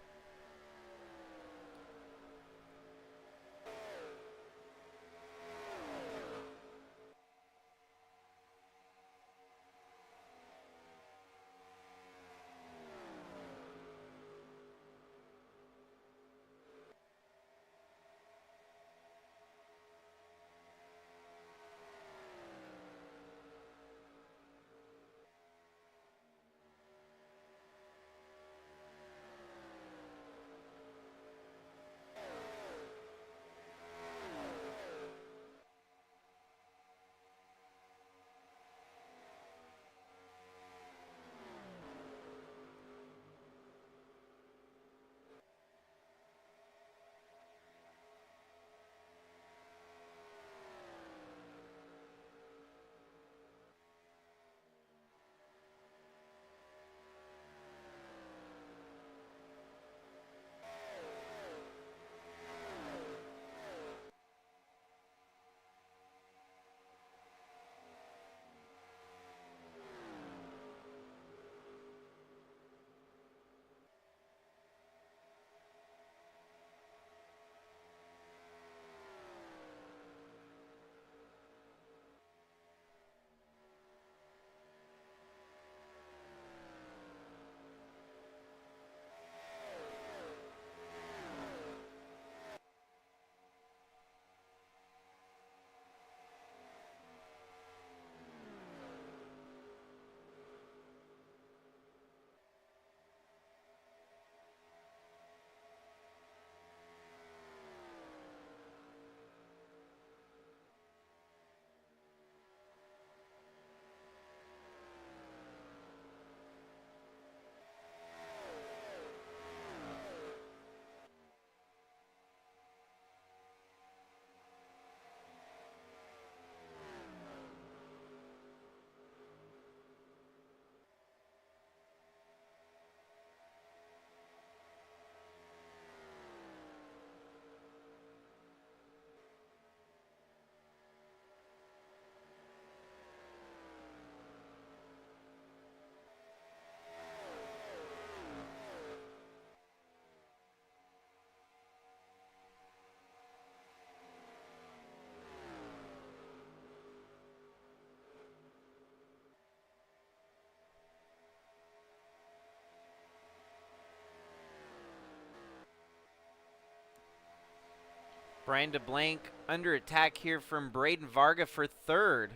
Brian DeBlanc under attack here from Braden Varga for third.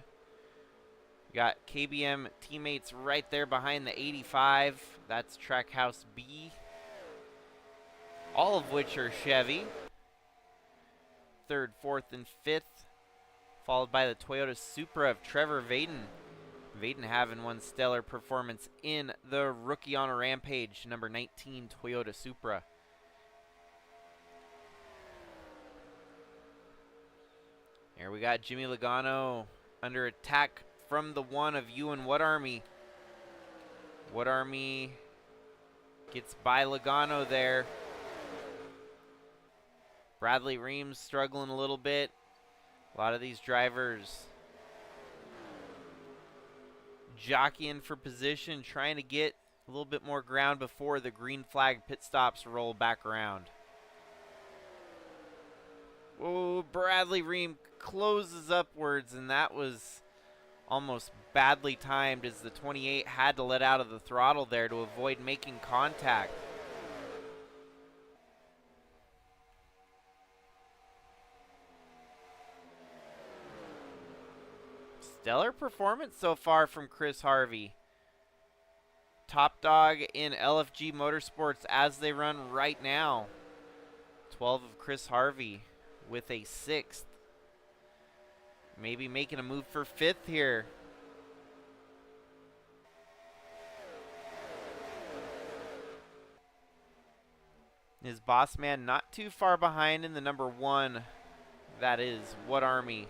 Got KBM teammates right there behind the 85. That's Trackhouse B. All of which are Chevy. Third, fourth, and fifth. Followed by the Toyota Supra of Trevor Vaden. Vaden having one stellar performance in the Rookie on a Rampage, number 19 Toyota Supra. Here we got Jimmy Logano under attack from the one of Ewan What Army. What Army gets by Logano there. Bradley Reams struggling a little bit. A lot of these drivers jockeying for position, trying to get a little bit more ground before the green flag pit stops roll back around. Oh, Bradley Ream closes upwards, and that was almost badly timed as the 28 had to let out of the throttle there to avoid making contact. Stellar performance so far from Chris Harvey. Top dog in LFG Motorsports as they run right now. 12 of Chris Harvey with a 6th. Maybe making a move for 5th here. His boss man not too far behind in the number 1. That is What Army.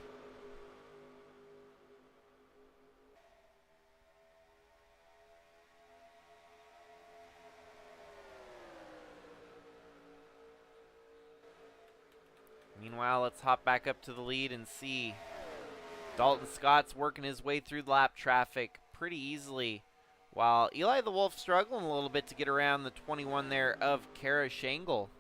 Meanwhile, let's hop back up to the lead and see. Dalton Scott's working his way through lap traffic pretty easily, while Eli the Wolf struggling a little bit to get around the 21 there of Kara Shangle.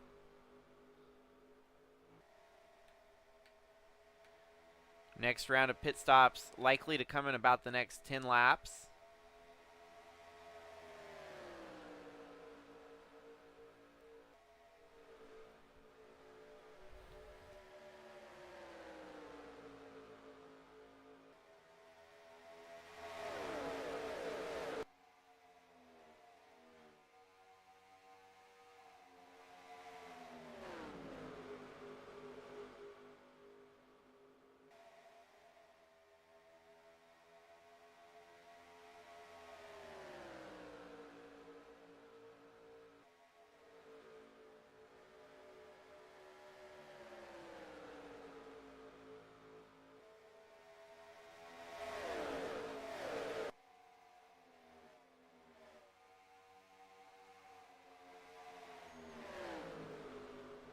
Next round of pit stops likely to come in about the next 10 laps.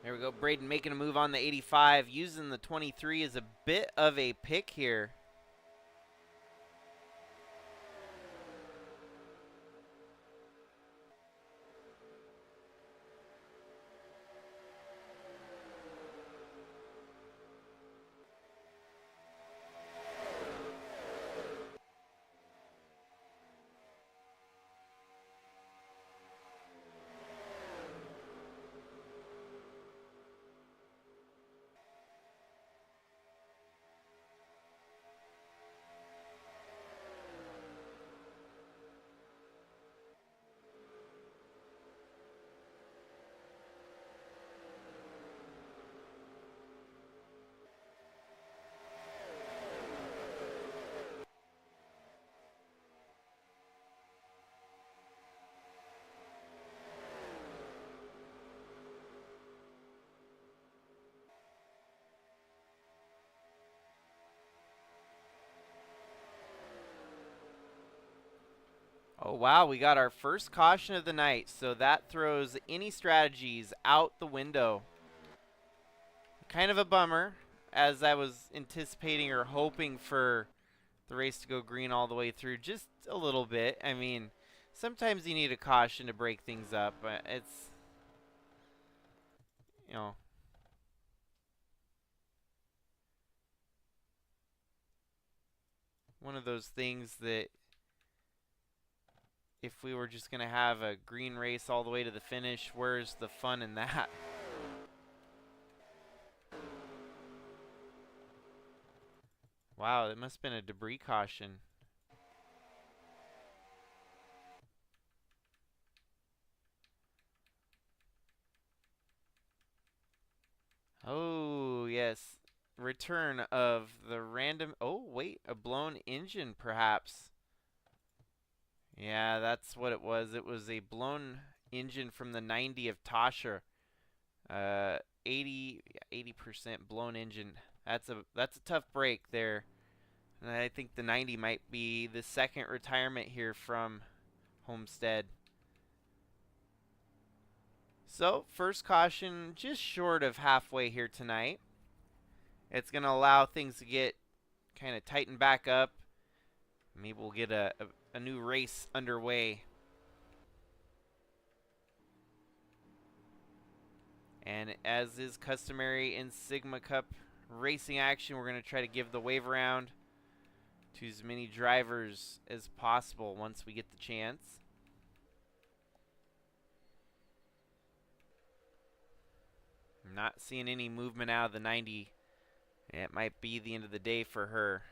There we go, Braden making a move on the 85, using the 23 as a bit of a pick here. Oh, wow, we got our first caution of the night, so that throws any strategies out the window. Kind of a bummer, as I was anticipating or hoping for the race to go green all the way through just a little bit. I mean, sometimes you need a caution to break things up, but it's, you know, one of those things that if we were just going to have a green race all the way to the finish, where's the fun in that? Wow, it must have been a debris caution. Oh, yes. Return of the random... Oh, wait. A blown engine, perhaps. Yeah, that's what it was. It was a blown engine from the 90 of Tasha. 80% blown engine. That's a tough break there And I think the 90 might be the second retirement here from Homestead. So, first caution just short of halfway here tonight. It's going to allow things to get kind of tightened back up. Maybe we'll get a new race underway. And as is customary in Sigma Cup racing action, we're going to try to give the wave around to as many drivers as possible once we get the chance. I'm not seeing any movement out of the 90. It might be the end of the day for her.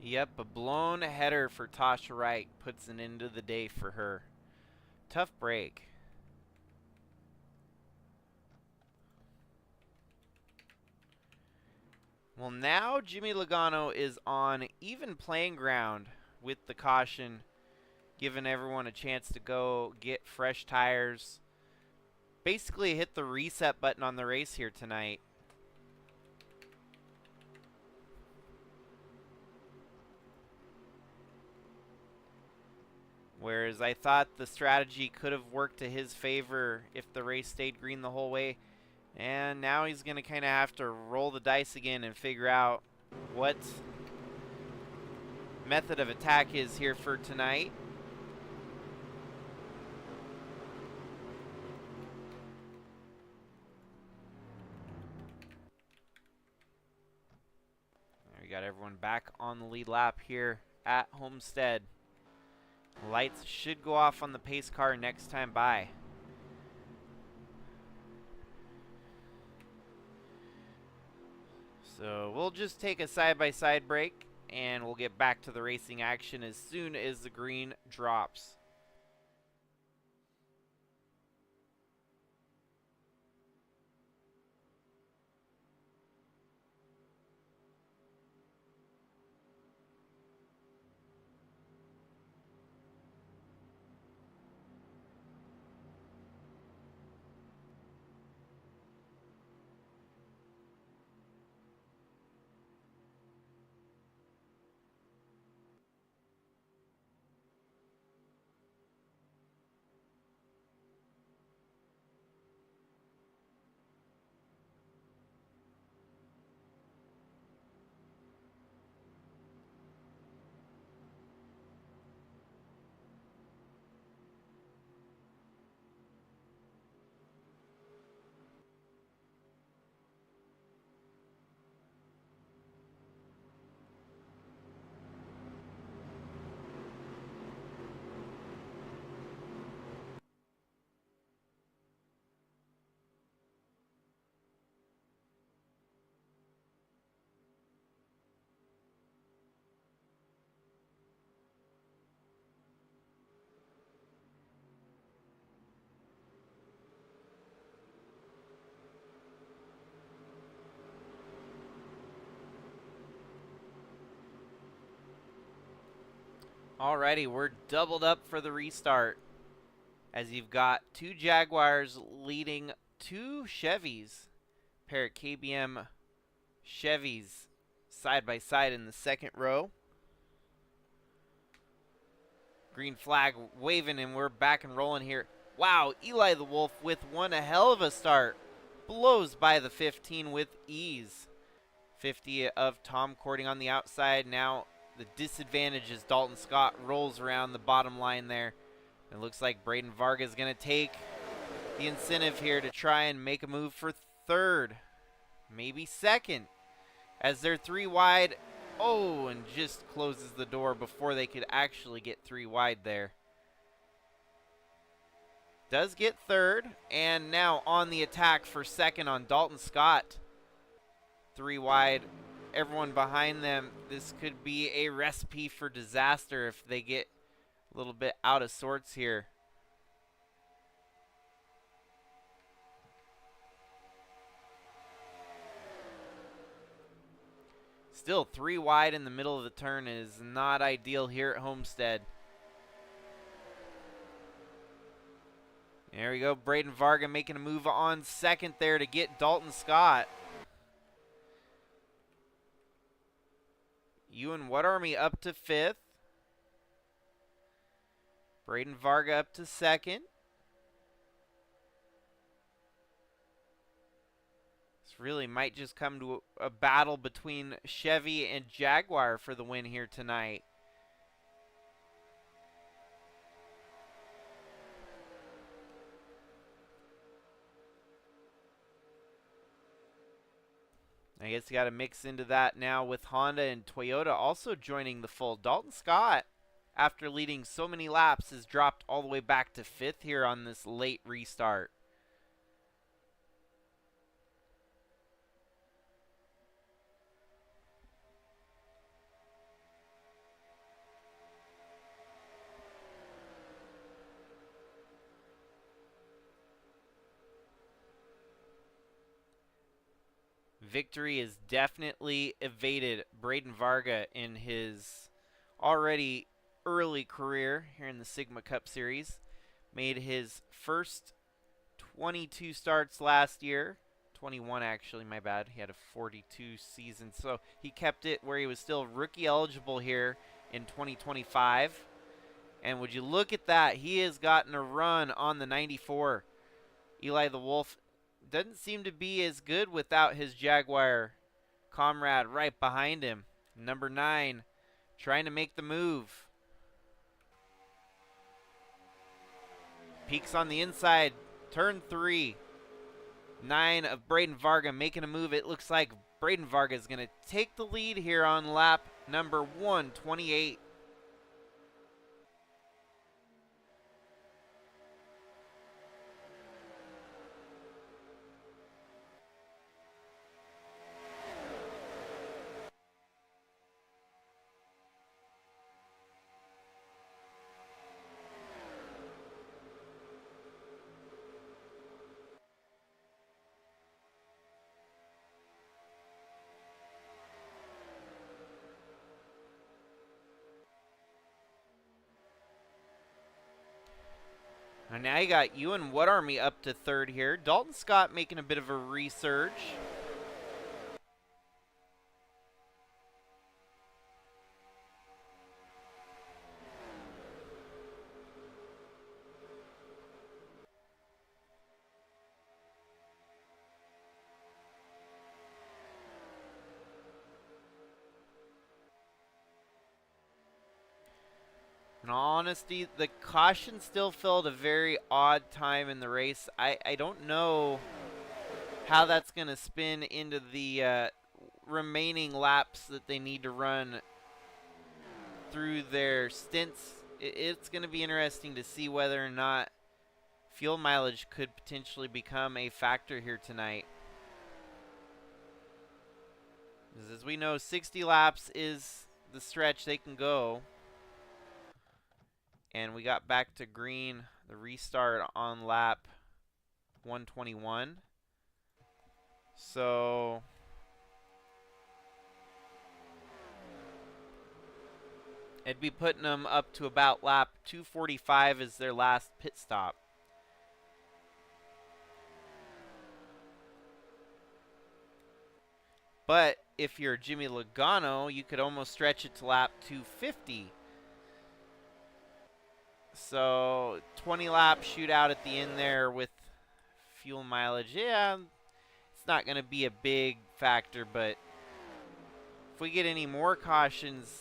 Yep, a blown header for Tasha Wright puts an end to the day for her. Tough break. Well, now Jimmy Logano is on even playing ground with the caution, giving everyone a chance to go get fresh tires. Basically hit the reset button on the race here tonight. Whereas I thought the strategy could have worked to his favor if the race stayed green the whole way. And now he's going to kind of have to roll the dice again and figure out what method of attack is here for tonight. We got everyone back on the lead lap here at Homestead. Lights should go off on the pace car next time by. So we'll just take a side-by-side break and we'll get back to the racing action as soon as the green drops. Alrighty, we're doubled up for the restart. As you've got two Jaguars leading two Chevys. Pair of KBM Chevys side by side in the second row. Green flag waving and we're back and rolling here. Wow, Eli the Wolf with one hell of a start. Blows by the 15 with ease. 50 of Tom Cording on the outside. Now the disadvantage is Dalton Scott rolls around the bottom line there. It looks like Braden Vargas is going to take the incentive here to try and make a move for third. Maybe second. As they're three wide. Oh, and just closes the door before they could actually get three wide there. Does get third. And now on the attack for second on Dalton Scott. Three wide. everyone behind them. This could be a recipe for disaster if they get a little bit out of sorts here. Still 3 wide in the middle of the turn is not ideal here at Homestead. There we go. Braden Varga making a move on second there to get Dalton Scott. Ewan Army up to 5th. Braden Varga up to 2nd. This really might just come to a battle between Chevy and Jaguar for the win here tonight. I guess you got to mix into that now with Honda and Toyota also joining the fold. Dalton Scott, after leading so many laps, has dropped all the way back to 5th here on this late restart. Victory is definitely evaded Braden Varga in his already early career here in the Sigma Cup Series. Made his first 22 starts last year. 21 actually, my bad. He had a 42 season, so he kept it where he was still rookie eligible here in 2025. And would you look at that, he has gotten a run on the 94. Eli the Wolf doesn't seem to be as good without his Jaguar comrade right behind him. Number 9, trying to make the move. Peaks on the inside, turn 3. 9 of Braden Varga making a move. It looks like Braden Varga is going to take the lead here on lap number 128. And now you got Ewan Army up to 3rd here. Dalton Scott making a bit of a resurge. In all honesty, the caution still filled a very odd time in the race. I don't know how that's going to spin into the remaining laps that they need to run through their stints. It's going to be interesting to see whether or not fuel mileage could potentially become a factor here tonight. As we know, 60 laps is the stretch they can go. And we got back to green, the restart on lap 121. So it'd be putting them up to about lap 245 as their last pit stop. But if you're Jimmy Logano, you could almost stretch it to lap 250. So 20 lap shootout at the end there with fuel mileage. Yeah, it's not going to be a big factor, but if we get any more cautions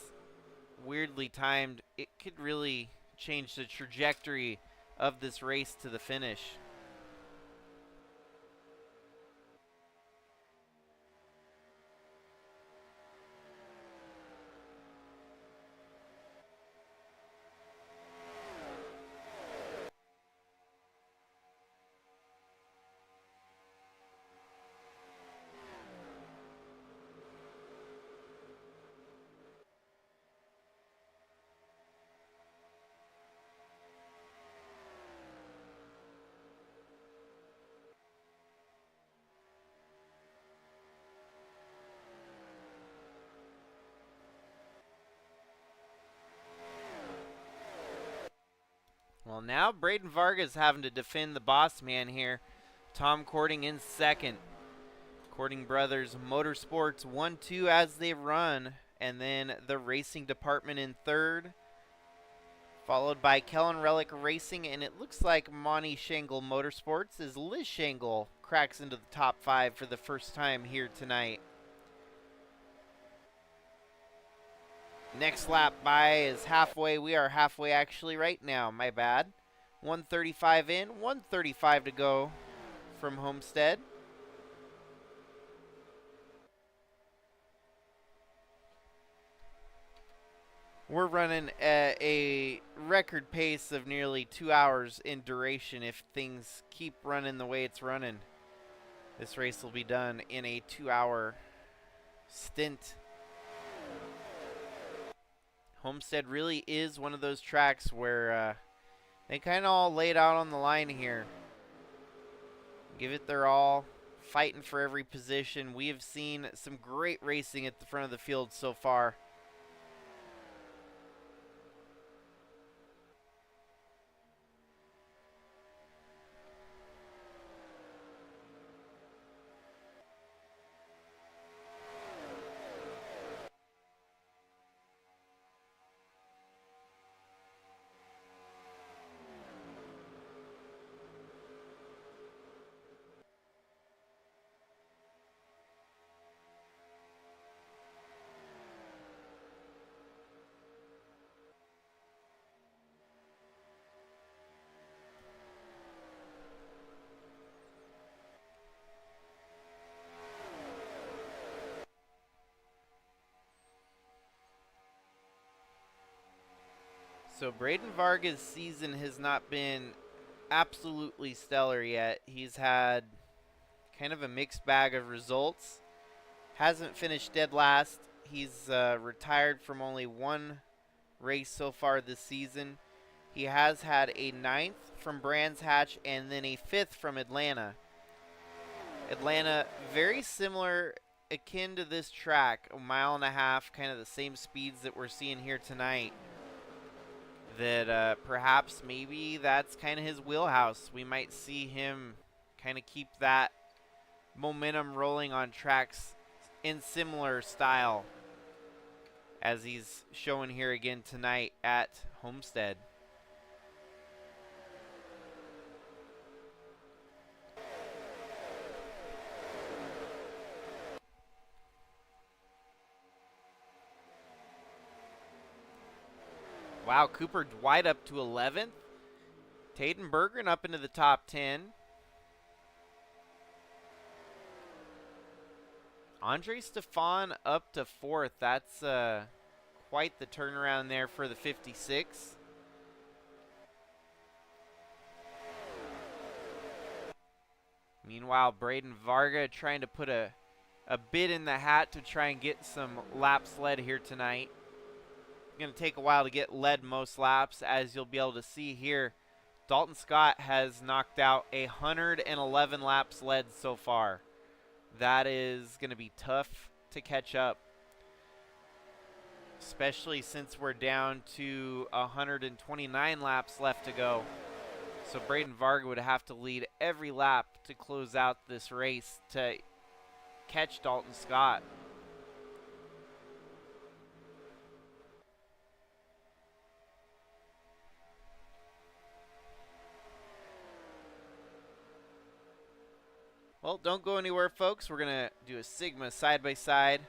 weirdly timed, it could really change the trajectory of this race to the finish. Well, now Braden Vargas having to defend the boss man here. Tom Cording in second. Cording Brothers Motorsports 1-2 as they run. And then the racing department in third. Followed by Kellen Relic Racing. And it looks like Monty Shangle Motorsports as Liz Shangle cracks into the top 5 for the first time here tonight. Next lap by is halfway. We are halfway actually right now. My bad. 135 in, 135 to go from Homestead. We're running at a record pace of nearly 2 hours in duration if things keep running the way it's running. This race will be done in a 2-hour stint. Homestead really is one of those tracks where they kind of all laid out on the line here. Give it their all, fighting for every position. We have seen some great racing at the front of the field so far. So Braden Vargas' season has not been absolutely stellar yet. He's had kind of a mixed bag of results. Hasn't finished dead last. He's retired from only one race so far this season. He has had a 9th from Brands Hatch and then a 5th from Atlanta. Atlanta, very similar, akin to this track, a mile and a half, kind of the same speeds that we're seeing here tonight. That perhaps maybe that's kind of his wheelhouse. We might see him kind of keep that momentum rolling on tracks in similar style as he's showing here again tonight at Homestead. Wow, Cooper Dwight up to 11th. Tayden Bergeron up into the top 10. Andre Stefan up to 4th. That's quite the turnaround there for the 56. Meanwhile, Braden Varga trying to put a bid in the hat to try and get some laps led here tonight. Going to take a while to get led most laps, as you'll be able to see here. Dalton Scott has knocked out 111 laps led so far. That is going to be tough to catch up, especially since we're down to 129 laps left to go. So Braden Varga would have to lead every lap to close out this race to catch Dalton Scott. Well, don't go anywhere, folks. We're going to do a Sigma side-by-side.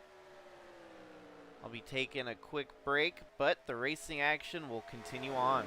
I'll be taking a quick break, but the racing action will continue on.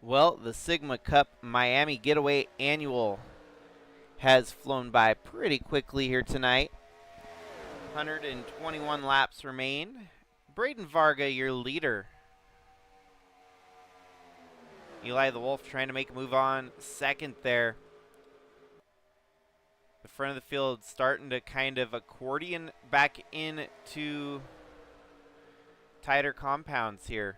Well, the Sigma Cup Miami Getaway Annual has flown by pretty quickly here tonight. 121 laps remain. Braden Varga, your leader. Eli the Wolf trying to make a move on second there. The front of the field starting to kind of accordion back into tighter compounds here.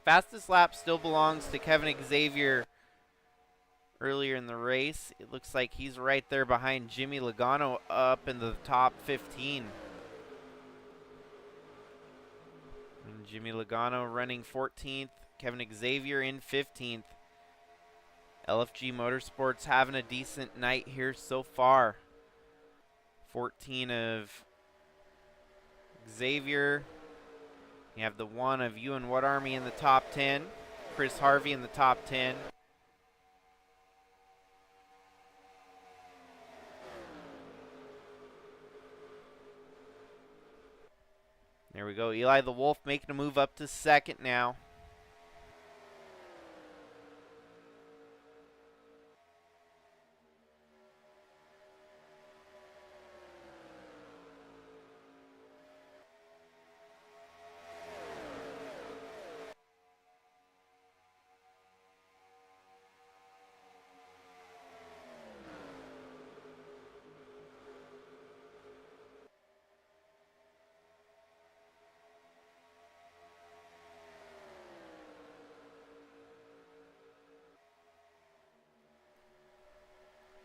Fastest lap still belongs to Kevin Xavier earlier in the race. It looks like he's right there behind Jimmy Logano up in the top 15. And Jimmy Logano running 14th, Kevin Xavier in 15th. LFG Motorsports having a decent night here so far. 14 of Xavier. You have the 1 of Ewan What Army in the top 10. Chris Harvey in the top 10. There we go. Eli the Wolf making a move up to second now.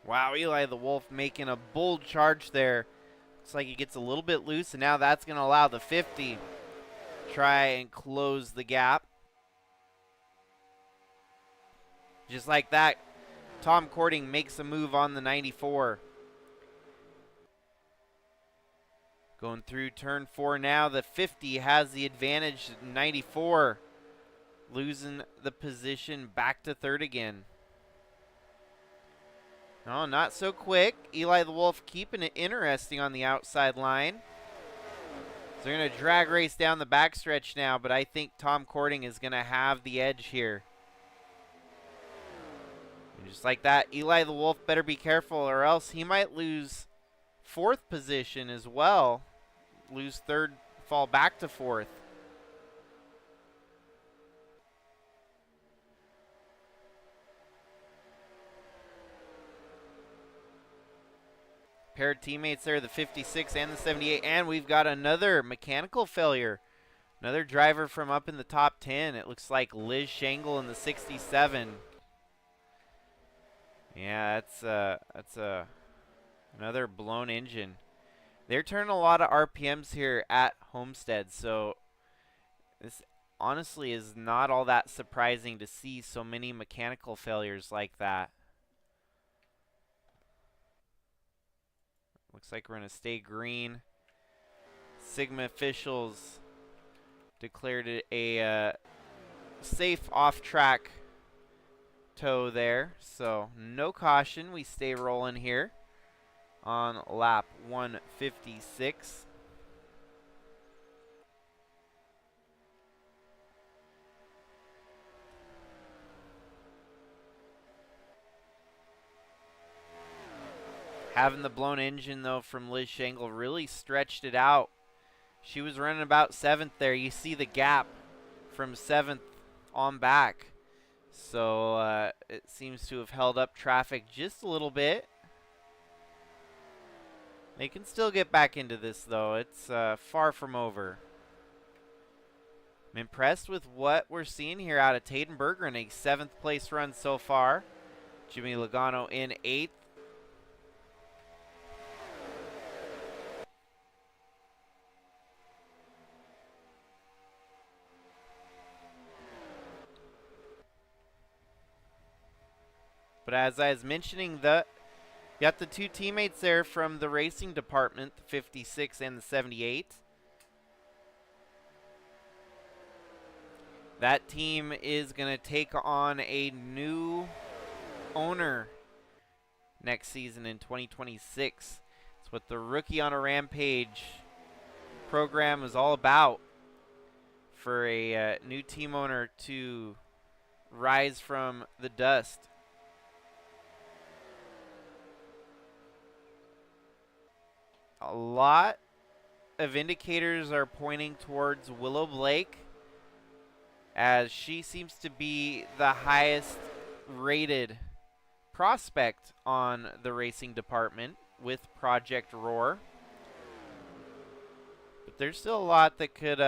Wow, Eli the Wolf making a bold charge there. Looks like he gets a little bit loose, and now that's going to allow the 50 try and close the gap. Just like that, Tom Cording makes a move on the 94. Going through turn 4 now, the 50 has the advantage. 94 losing the position back to third again. No, not so quick. Eli the Wolf keeping it interesting on the outside line. So they're going to drag race down the backstretch now, but I think Tom Cording is going to have the edge here. And just like that, Eli the Wolf better be careful or else he might lose fourth position as well. Lose third, fall back to fourth. Pair of teammates there, the 56 and the 78, and we've got another mechanical failure. Another driver from up in the top 10. It looks like Liz Shangle in the 67. Yeah, that's another blown engine. They're turning a lot of RPMs here at Homestead, so this honestly is not all that surprising to see so many mechanical failures like that. Looks like we're going to stay green. Sigma officials declared it a safe off-track tow there. So no caution. We stay rolling here on lap 156. Having the blown engine, though, from Liz Shangle really stretched it out. She was running about 7th there. You see the gap from 7th on back. So it seems to have held up traffic just a little bit. They can still get back into this, though. It's far from over. I'm impressed with what we're seeing here out of Taden Bergeron, a 7th place run so far. Jimmy Logano in 8th. But as I was mentioning, you got the 2 teammates there from the racing department, the 56 and the 78. That team is going to take on a new owner next season in 2026. It's with the rookie on a rampage, program is all about, for a new team owner to rise from the dust. A lot of indicators are pointing towards Willow Blake, as she seems to be the highest rated prospect on the racing department with Project Roar. But there's still a lot that could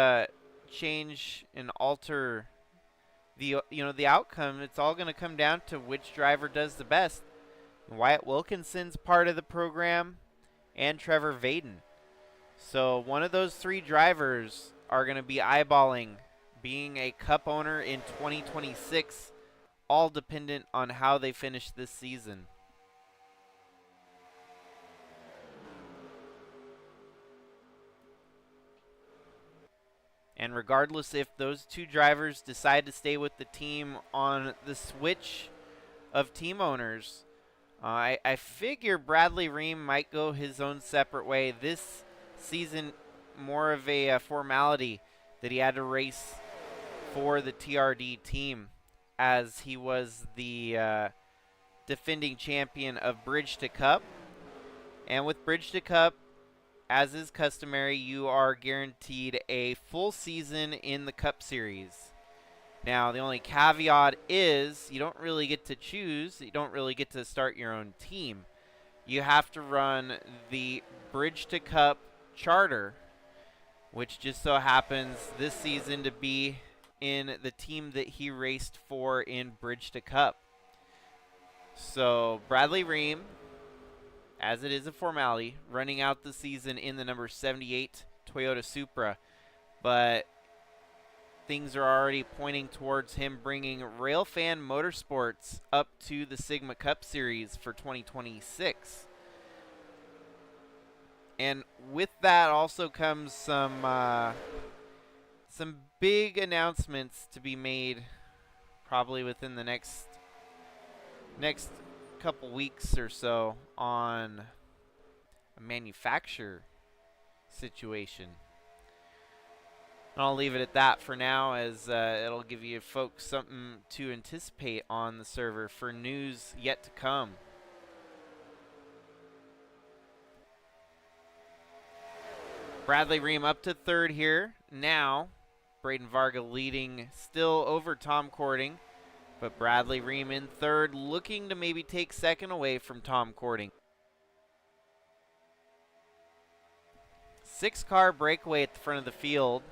change and alter the the outcome. It's all going to come down to which driver does the best. Wyatt Wilkinson's part of the program, and Trevor Vaden. So one of those three drivers are going to be eyeballing being a Cup owner in 2026, all dependent on how they finish this season. And regardless if those two drivers decide to stay with the team on the switch of team owners, I figure Bradley Ream might go his own separate way this season. More of a formality that he had to race for the TRD team, as he was the defending champion of Bridge to Cup. And with Bridge to Cup, as is customary, you are guaranteed a full season in the Cup Series. Now, the only caveat is you don't really get to choose. You don't really get to start your own team. You have to run the Bridge to Cup charter, which just so happens this season to be in the team that he raced for in Bridge to Cup. So Bradley Ream, as it is a formality, running out the season in the number 78 Toyota Supra. But things are already pointing towards him bringing Railfan Motorsports up to the Sigma Cup Series for 2026. And with that also comes some big announcements to be made, probably within the next couple weeks or so, on a manufacturer situation. And I'll leave it at that for now, as it'll give you folks something to anticipate on the server for news yet to come. Bradley Ream up to third here. Now, Braden Varga leading still over Tom Cording, but Bradley Ream in third, looking to maybe take second away from Tom Cording. 6-car breakaway at the front of the field.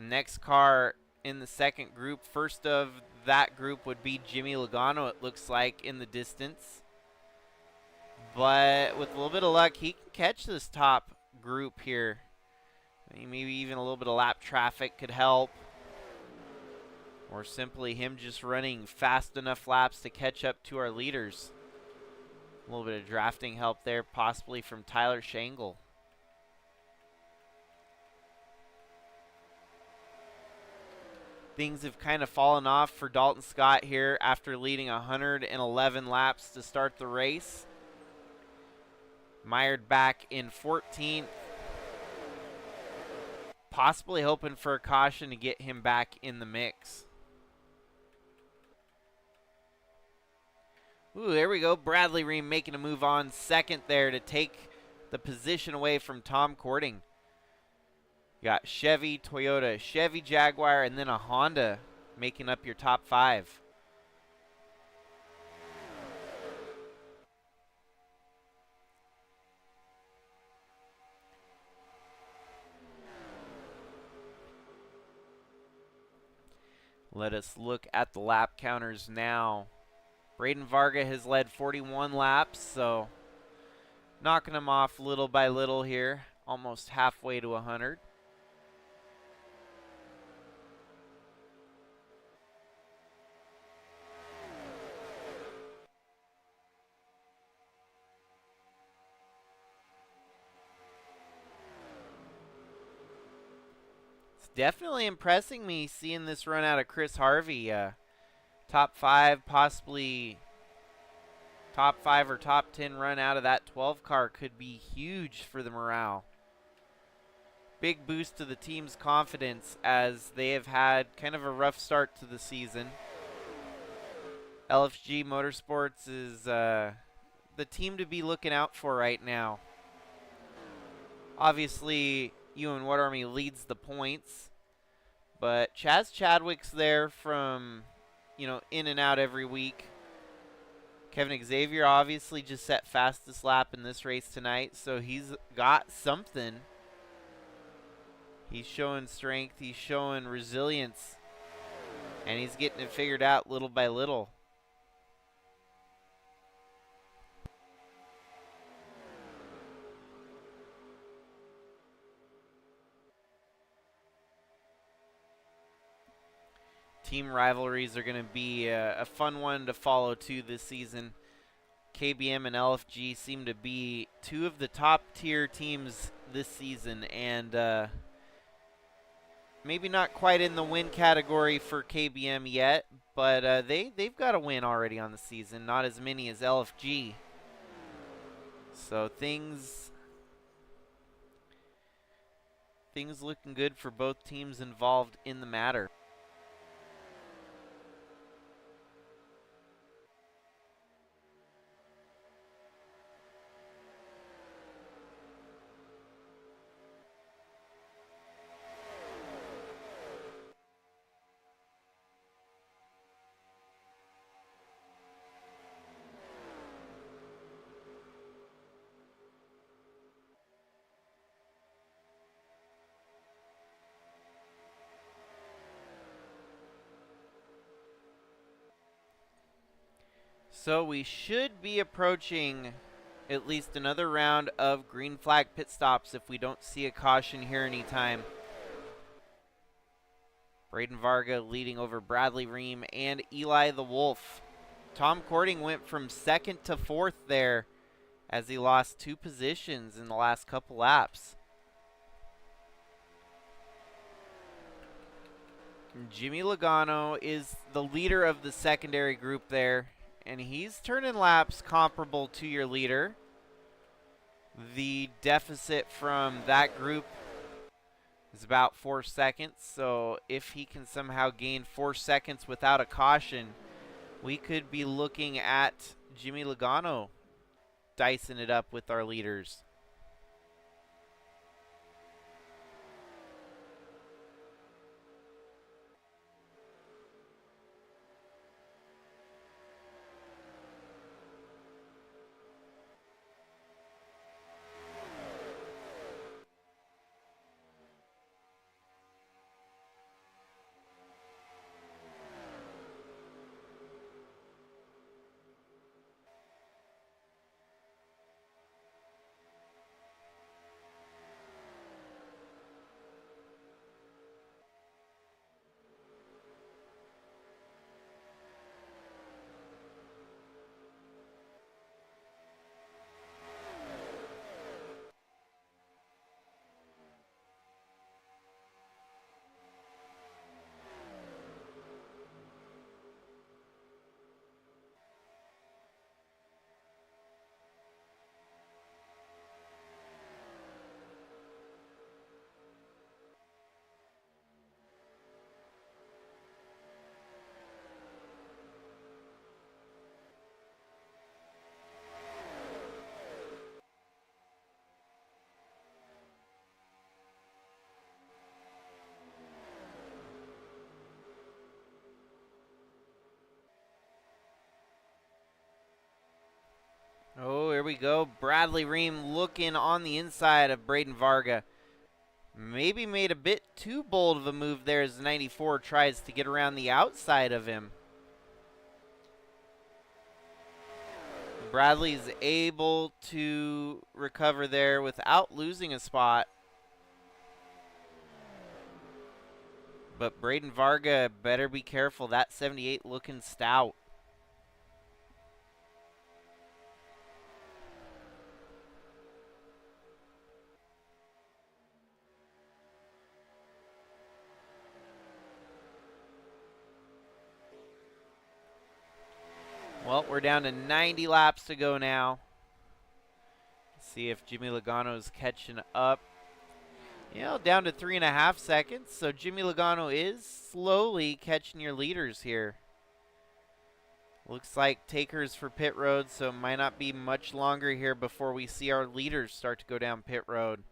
Next car in the second group, first of that group, would be Jimmy Logano, it looks like, in the distance. But with a little bit of luck, he can catch this top group here. Maybe even a little bit of lap traffic could help. Or simply him just running fast enough laps to catch up to our leaders. A little bit of drafting help there, possibly from Tyler Shangle. Things have kind of fallen off for Dalton Scott here after leading 111 laps to start the race. Mired back in 14th. Possibly hoping for a caution to get him back in the mix. Ooh, there we go. Bradley Ream making a move on second there to take the position away from Tom Cording. You got Chevy, Toyota, Chevy, Jaguar, and then a Honda making up your top five. Let us look at the lap counters now. Braden Varga has led 41 laps, so knocking him off little by little here, almost halfway to 100. It's definitely impressing me seeing this run out of Chris Harvey. Top 5, possibly top 5 or top 10 run out of that 12 car could be huge for the morale. big boost to the team's confidence as they have had kind of a rough start to the season. LFG Motorsports is the team to be looking out for right now. Obviously, Ewan Wood Army leads the points, but Chaz Chadwick's there from, in and out every week. Kevin Xavier obviously just set fastest lap in this race tonight, so he's got something. He's showing strength, he's showing resilience, and he's getting it figured out little by little. Team rivalries are going to be a fun one to follow too this season. KBM and LFG seem to be two of the top tier teams this season, and maybe not quite in the win category for KBM yet, but they've got a win already on the season, not as many as LFG. So things looking good for both teams involved in the matter. So we should be approaching at least another round of green flag pit stops if we don't see a caution here anytime. Braden Varga leading over Bradley Ream and Eli the Wolf. Tom Cording went from second to fourth there as he lost 2 positions in the last couple laps. Jimmy Logano is the leader of the secondary group there, and he's turning laps comparable to your leader. The deficit from that group is about 4 seconds, so if he can somehow gain 4 seconds without a caution, we could be looking at Jimmy Logano dicing it up with our leaders. Oh, here we go. Bradley Ream looking on the inside of Braden Varga. Maybe made a bit too bold of a move there as 94 tries to get around the outside of him. Bradley's able to recover there without losing a spot. But Braden Varga better be careful. That 78 looking stout. Well, we're down to 90 laps to go now. See if Jimmy Logano's catching up. Down to 3.5 seconds. So Jimmy Logano is slowly catching your leaders here. Looks like takers for pit road, so it might not be much longer here before we see our leaders start to go down pit road.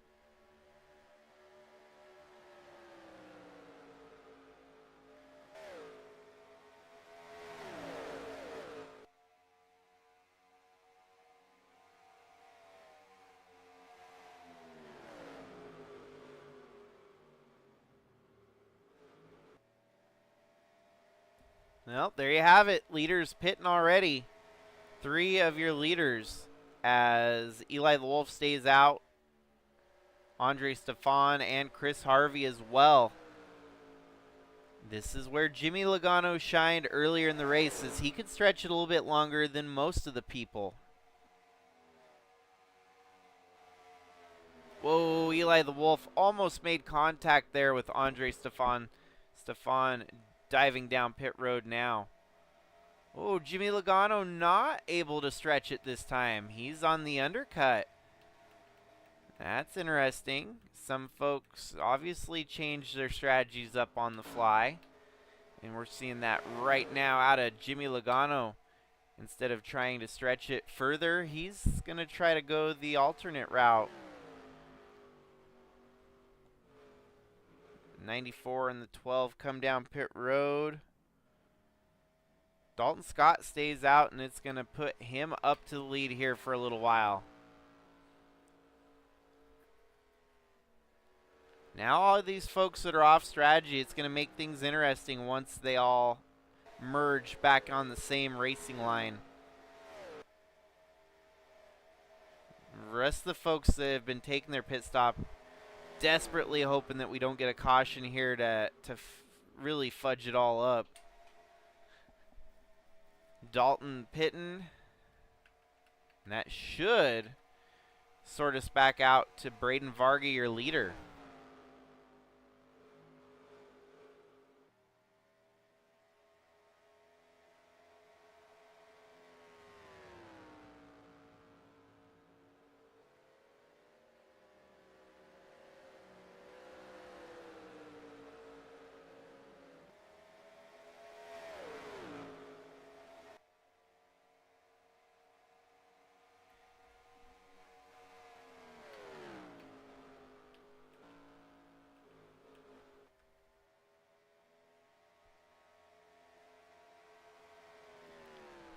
Well, there you have it. Leaders pitting already. 3 of your leaders as Eli the Wolf stays out. Andre Stefan and Chris Harvey as well. This is where Jimmy Logano shined earlier in the race, as he could stretch it a little bit longer than most of the people. Whoa, Eli the Wolf almost made contact there with Andre Stefan. Stefan diving down pit road now. Oh, Jimmy Logano not able to stretch it this time. He's on the undercut. That's interesting. Some folks obviously changed their strategies up on the fly. And we're seeing that right now out of Jimmy Logano. Instead of trying to stretch it further, he's going to try to go the alternate route. 94 and the 12 come down pit road. Dalton Scott stays out, and it's going to put him up to the lead here for a little while. Now all of these folks that are off strategy, it's going to make things interesting once they all merge back on the same racing line. The rest of the folks that have been taking their pit stop, desperately hoping that we don't get a caution here to really fudge it all up. Dalton pitting. And that should sort us back out to Braden Varga, your leader.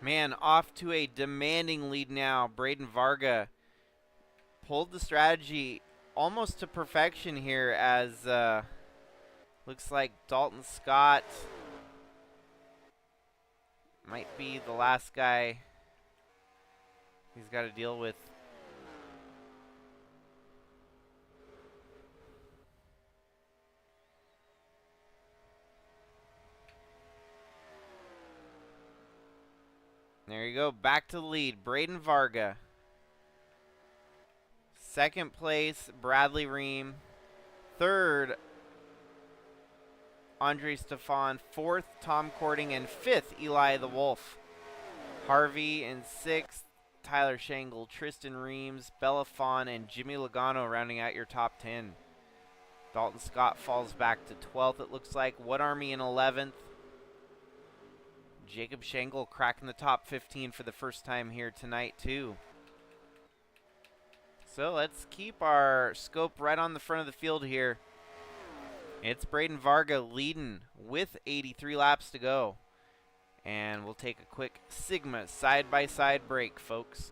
Man, off to a demanding lead now. Braden Varga pulled the strategy almost to perfection here, as looks like Dalton Scott might be the last guy he's got to deal with. There you go, back to the lead, Braden Varga. Second place, Bradley Ream. Third, Andre Stefan. Fourth, Tom Cording. And fifth, Eli the Wolf. Harvey in sixth, Tyler Shangle, Tristan Reams, Bella Fawn, and Jimmy Logano rounding out your top 10. Dalton Scott falls back to 12th, it looks like. What Army in 11th. Jacob Shangle cracking the top 15 for the first time here tonight, too. So let's keep our scope right on the front of the field here. It's Braden Varga leading with 83 laps to go. And we'll take a quick Sigma side-by-side break, folks.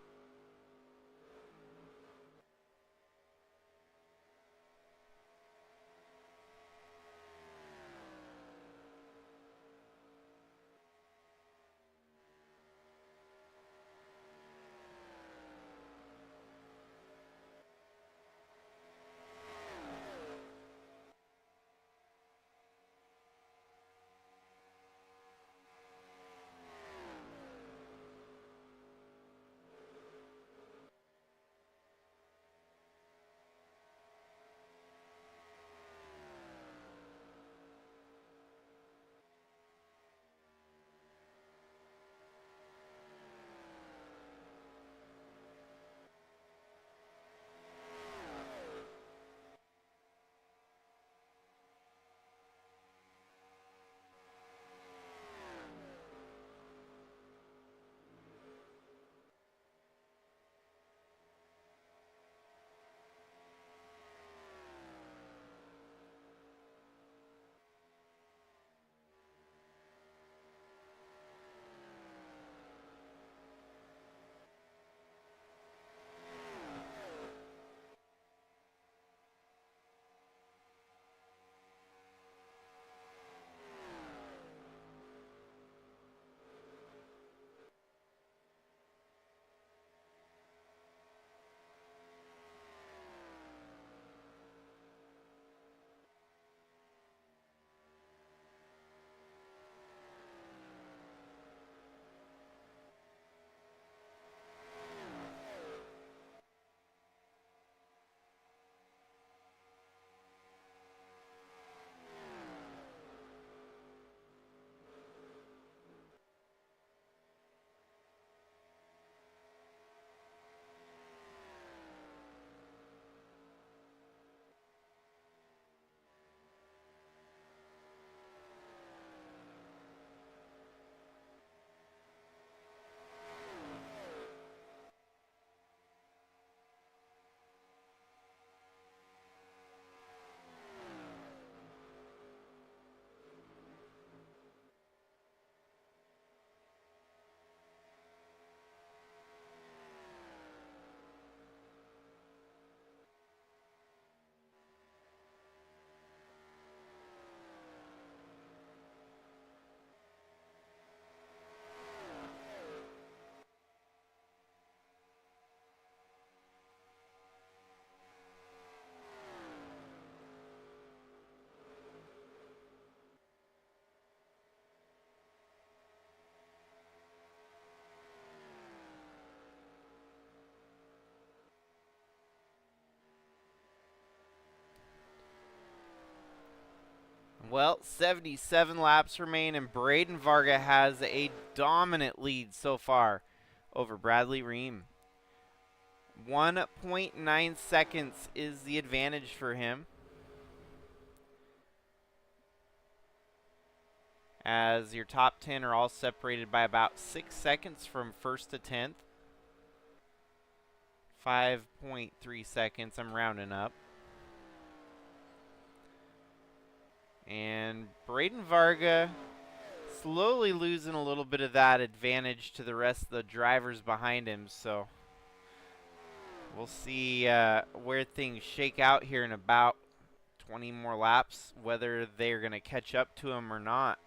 Well, 77 laps remain, and Braden Varga has a dominant lead so far over Bradley Ream. 1.9 seconds is the advantage for him, as your top 10 are all separated by about 6 seconds from first to 10th. 5.3 seconds, I'm rounding up. And Braden Varga slowly losing a little bit of that advantage to the rest of the drivers behind him, so we'll see where things shake out here in about 20 more laps, whether they're going to catch up to him or not.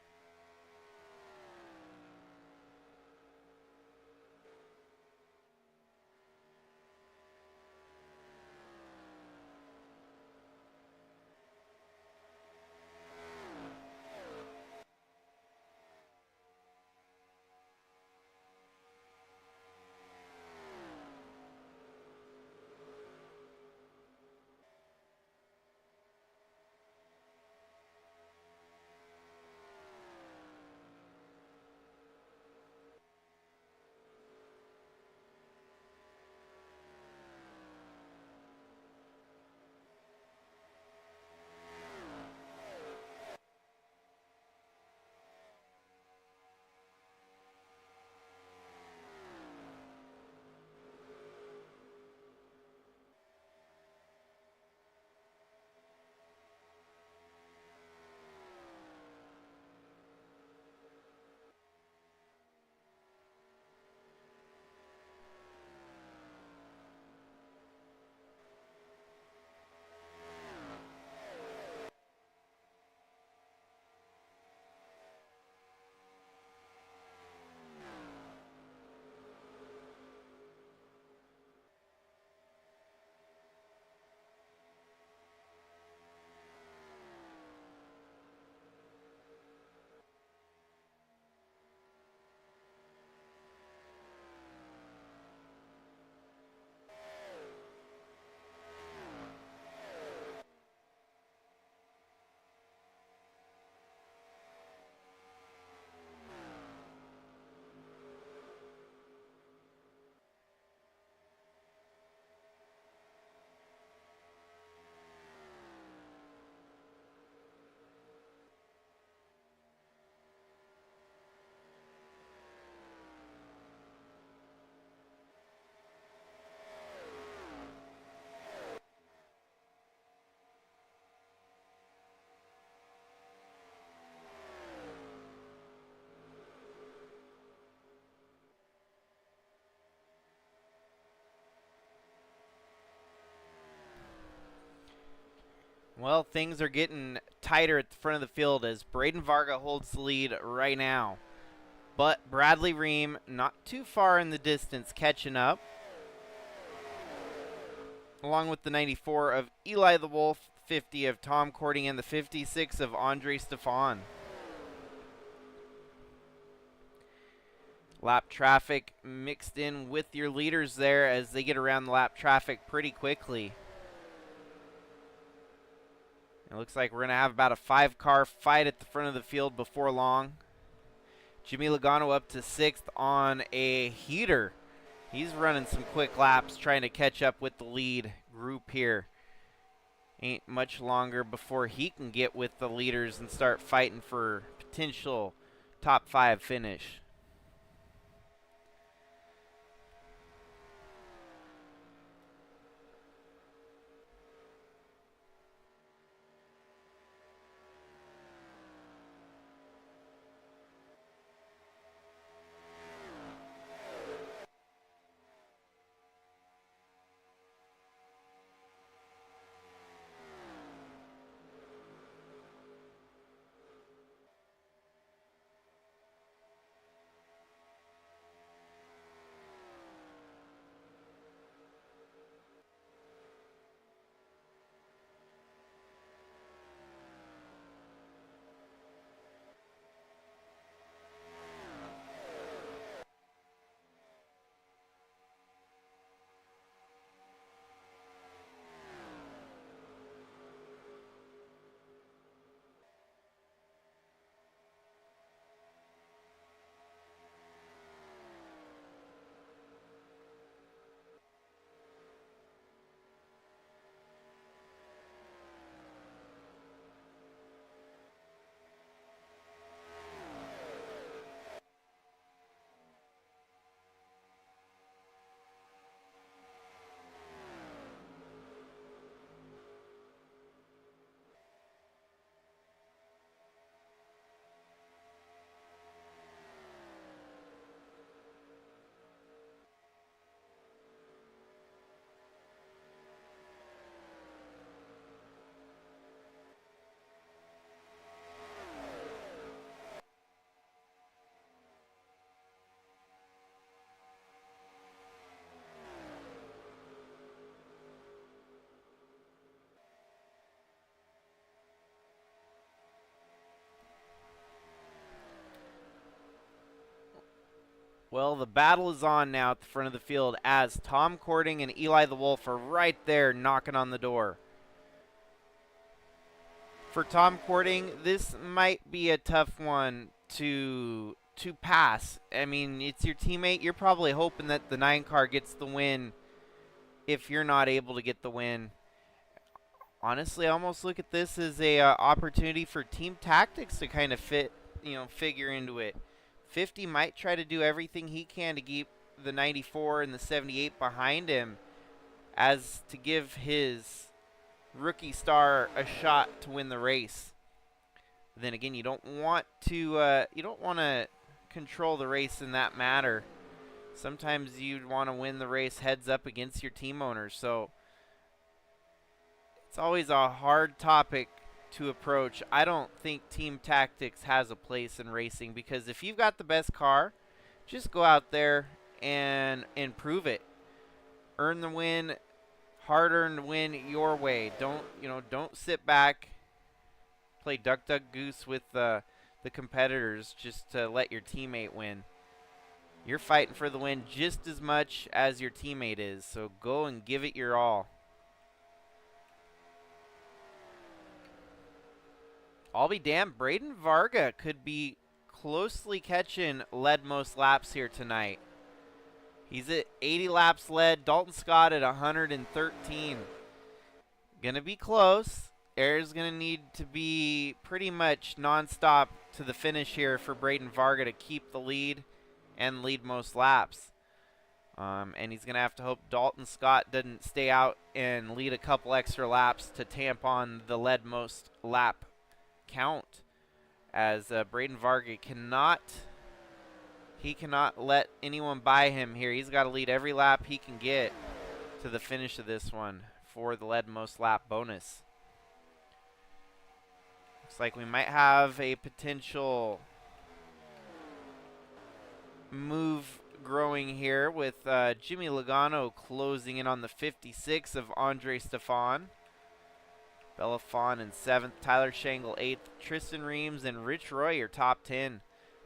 Well, things are getting tighter at the front of the field as Braden Varga holds the lead right now. But Bradley Ream not too far in the distance, catching up, along with the 94 of Eli the Wolf, 50 of Tom Cording, and the 56 of Andre Stefan. Lap traffic mixed in with your leaders there as they get around the lap traffic pretty quickly. It looks like we're going to have about a 5-car fight at the front of the field before long. Jimmy Logano up to 6th on a heater. He's running some quick laps trying to catch up with the lead group here. Ain't much longer before he can get with the leaders and start fighting for potential top 5 finish. Well, the battle is on now at the front of the field as Tom Cording and Eli the Wolf are right there knocking on the door. For Tom Cording, this might be a tough one to pass. I mean, it's your teammate. You're probably hoping that the 9 car gets the win if you're not able to get the win. Honestly, I almost look at this as a opportunity for team tactics to kind of figure into it. 50 might try to do everything he can to keep the 94 and the 78 behind him as to give his rookie star a shot to win the race. But then again, you don't want to control the race in that matter. Sometimes you'd want to win the race heads up against your team owner. So it's always a hard topic to approach. I don't think team tactics has a place in racing, because if you've got the best car, just go out there and prove it. Earn the win, hard-earned win your way. Don't sit back, play duck duck goose with the competitors just to let your teammate win. You're fighting for the win just as much as your teammate is, so go and give it your all. I'll be damned, Braden Varga could be closely catching led most laps here tonight. He's at 80 laps led. Dalton Scott at 113. Gonna be close. Air's gonna need to be pretty much nonstop to the finish here for Braden Varga to keep the lead and lead most laps. And he's gonna have to hope Dalton Scott doesn't stay out and lead a couple extra laps to tamp on the led most lap count, as Braden Varga cannot let anyone by him here. He's got to lead every lap he can get to the finish of this one for the lead most lap bonus. Looks like we might have a potential move growing here with Jimmy Logano closing in on the 56 of Andre Stefan. Bella Fawn in 7th, Tyler Shangle 8th, Tristan Reams and Rich Roy are top 10.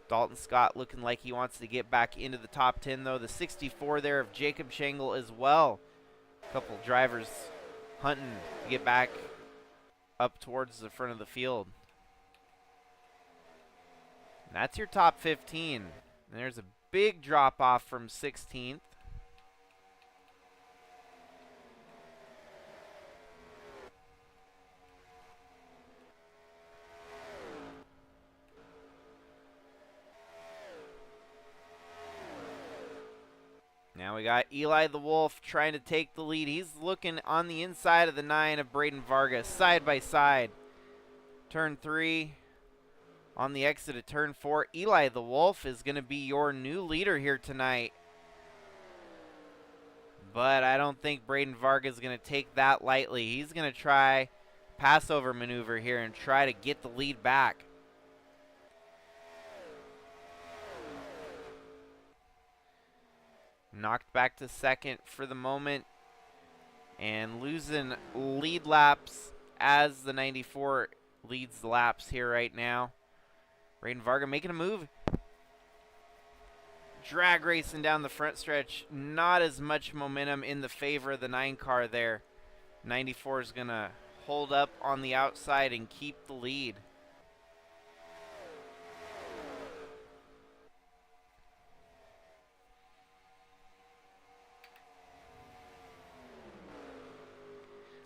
Dalton Scott looking like he wants to get back into the top 10, though. The 64 there of Jacob Shangle as well. A couple drivers hunting to get back up towards the front of the field. And that's your top 15. And there's a big drop off from 16th. Now we got Eli the Wolf trying to take the lead. He's looking on the inside of the 9 of Braden Varga, side by side. Turn 3 on the exit of turn 4. Eli the Wolf is going to be your new leader here tonight. But I don't think Braden Varga is going to take that lightly. He's going to try passover maneuver here and try to get the lead back. Knocked back to second for the moment and losing lead laps as the 94 leads the laps here right now. Braden Varga making a move. Drag racing down the front stretch. Not as much momentum in the favor of the 9 car there. 94 is going to hold up on the outside and keep the lead.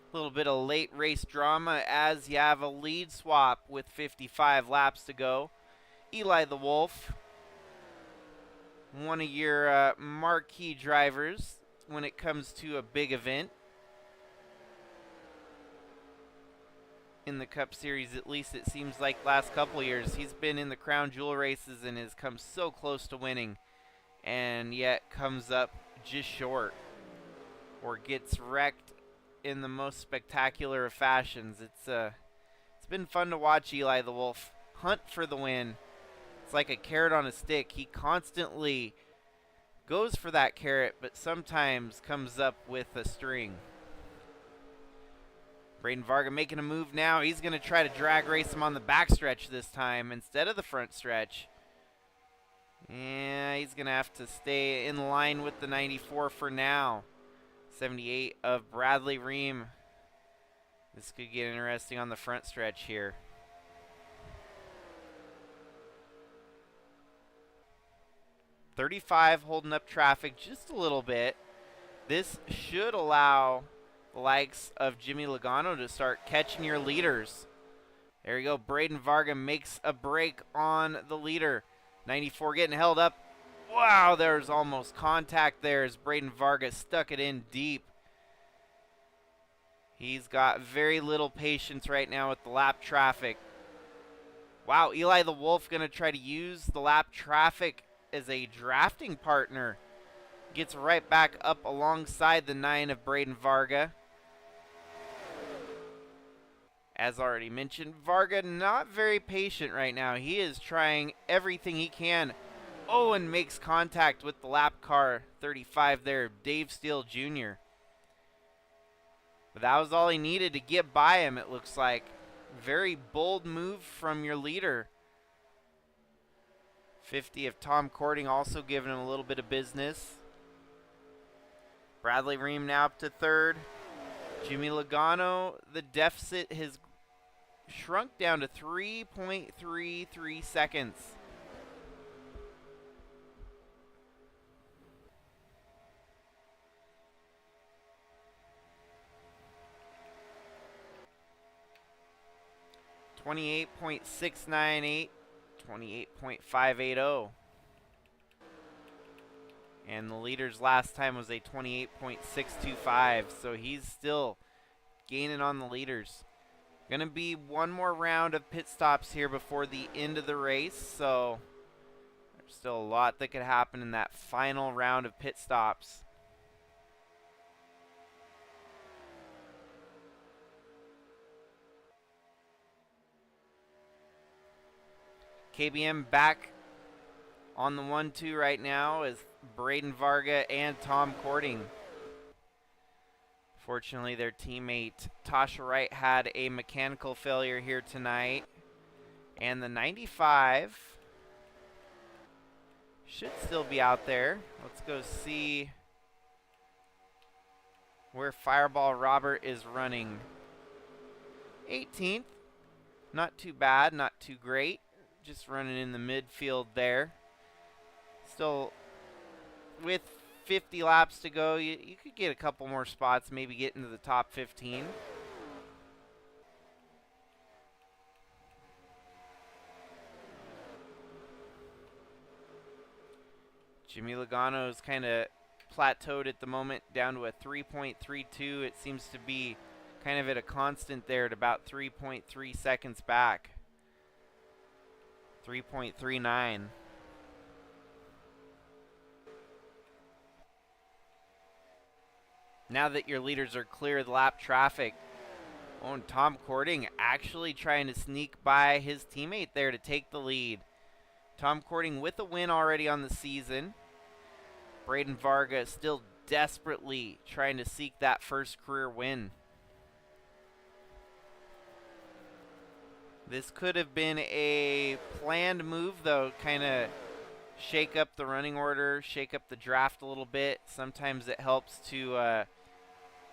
A little bit of late race drama as you have a lead swap with 55 laps to go. Eli the Wolf, one of your marquee drivers when it comes to a big event. In the Cup Series, at least it seems like last couple years, he's been in the Crown Jewel races and has come so close to winning, and yet comes up just short or gets wrecked in the most spectacular of fashions. It's been fun to watch Eli the Wolf hunt for the win. It's like a carrot on a stick. He constantly goes for that carrot, but sometimes comes up with a string. Braden Varga making a move now. He's going to try to drag race him on the back stretch this time instead of the front stretch. Yeah, he's going to have to stay in line with the 94 for now. 78 of Bradley Ream. This could get interesting on the front stretch here. .35 holding up traffic just a little bit. This should allow the likes of Jimmy Logano to start catching your leaders. There you go. Braden Varga makes a break on the leader. 94 getting held up. Wow, there's almost contact there as Braden Varga stuck it in deep. He's got very little patience right now with the lap traffic. Wow, Eli the Wolf going to try to use the lap traffic as a drafting partner. Gets right back up alongside the 9 of Braden Varga. As already mentioned, Varga not very patient right now. He is trying everything he can. Oh, and makes contact with the lap car 35 there, Dave Steele Jr. But that was all he needed to get by him, it looks like. Very bold move from your leader. 50 of Tom Cording also giving him a little bit of business. Bradley Ream now up to third. Jimmy Logano, the deficit has shrunk down to 3.33 seconds. .698, 28.580. And the leader's last time was a 28.625, so he's still gaining on the leaders. Gonna be one more round of pit stops here before the end of the race, so there's still a lot that could happen in that final round of pit stops. KBM back on the 1-2 right now is Braden Varga and Tom Cording. Fortunately, their teammate Tasha Wright had a mechanical failure here tonight. And the 95 should still be out there. Let's go see where Fireball Robert is running. 18th. Not too bad, not too great. Just running in the midfield there. Still, with 50 laps to go, you could get a couple more spots, maybe get into the top 15. Jimmy Logano is kind of plateaued at the moment, down to a 3.32. It seems to be kind of at a constant there at about 3.3 seconds back. 3.39. Now that your leaders are clear of the lap traffic, oh, and Tom Cording actually trying to sneak by his teammate there to take the lead. Tom Cording with a win already on the season. Braden Varga still desperately trying to seek that first career win. This could have been a planned move, though, kind of shake up the running order, shake up the draft a little bit. Sometimes it helps to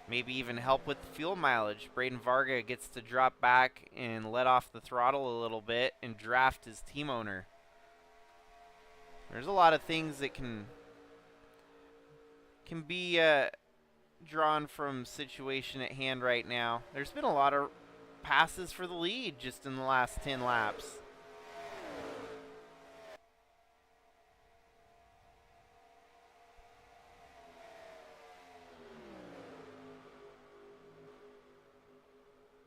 maybe even help with the fuel mileage. Braden Varga gets to drop back and let off the throttle a little bit and draft his team owner. There's a lot of things that can be drawn from situation at hand right now. There's been a lot of passes for the lead just in the last 10 laps.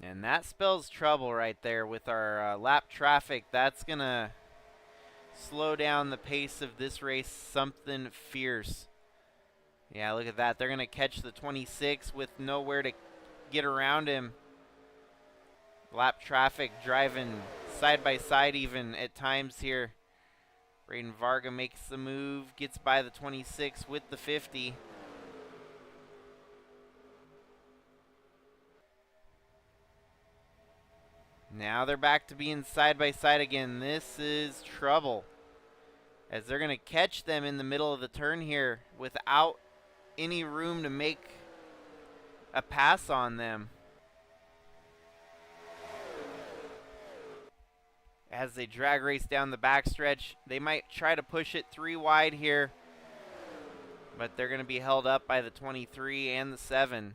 And that spells trouble right there with our lap traffic. That's going to slow down the pace of this race something fierce. Yeah, look at that. They're going to catch the 26 with nowhere to get around him. Lap traffic driving side by side even at times here. Braden Varga makes the move, gets by the 26 with the 50. Now they're back to being side by side again. This is trouble. as they're going to catch them in the middle of the turn here without any room to make a pass on them. As they drag race down the backstretch, they might try to push it 3 wide here, but they're going to be held up by the 23 and the 7.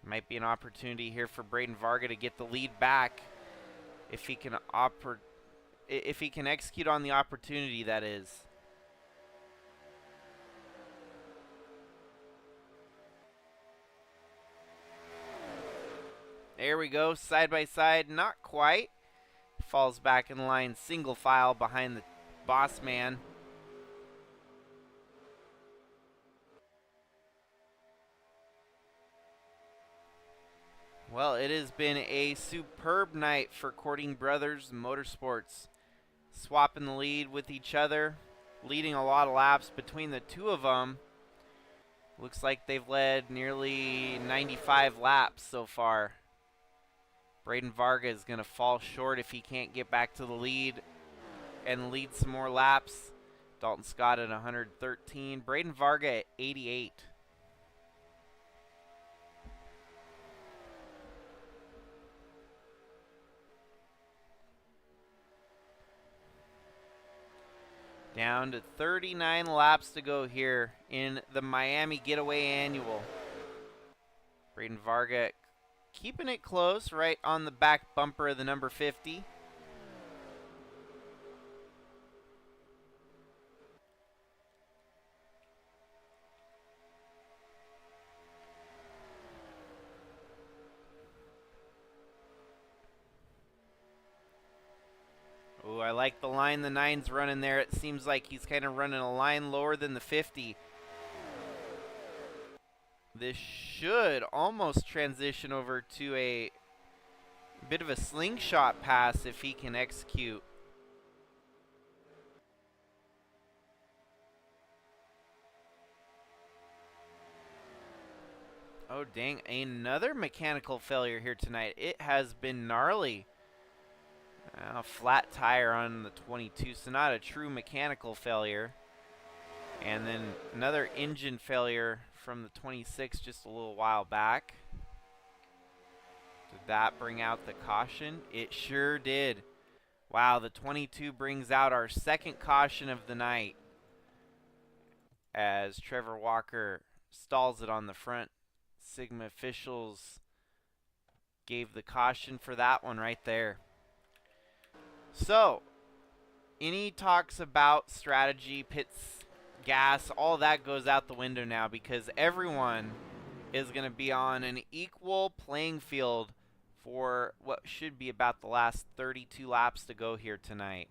Might be an opportunity here for Braden Varga to get the lead back if he can execute on the opportunity, that is. There we go, side by side, not quite. Falls back in line, single file behind the boss man. Well, it has been a superb night for Courting Brothers Motorsports. Swapping the lead with each other, leading a lot of laps between the two of them. Looks like they've led nearly 95 laps so far. Braden Varga is going to fall short if he can't get back to the lead and lead some more laps. Dalton Scott at 113. Braden Varga at 88. Down to 39 laps to go here in the Miami Getaway Annual. Braden Varga keeping it close right on the back bumper of the number 50. Ooh, I like the line the 9's running there. It seems like he's kind of running a line lower than the 50. This should almost transition over to a bit of a slingshot pass if he can execute. Oh dang, another mechanical failure here tonight. It has been gnarly. A flat tire on the 22, so not a true mechanical failure. And then another engine failure from the 26 just a little while back. Did that bring out the caution? It sure did. Wow, the 22 brings out our second caution of the night as Trevor Walker stalls it on the front. Sigma officials gave the caution for that one right there. So, any talks about strategy, pits, gas, all that goes out the window now because everyone is going to be on an equal playing field for what should be about the last 32 laps to go here tonight.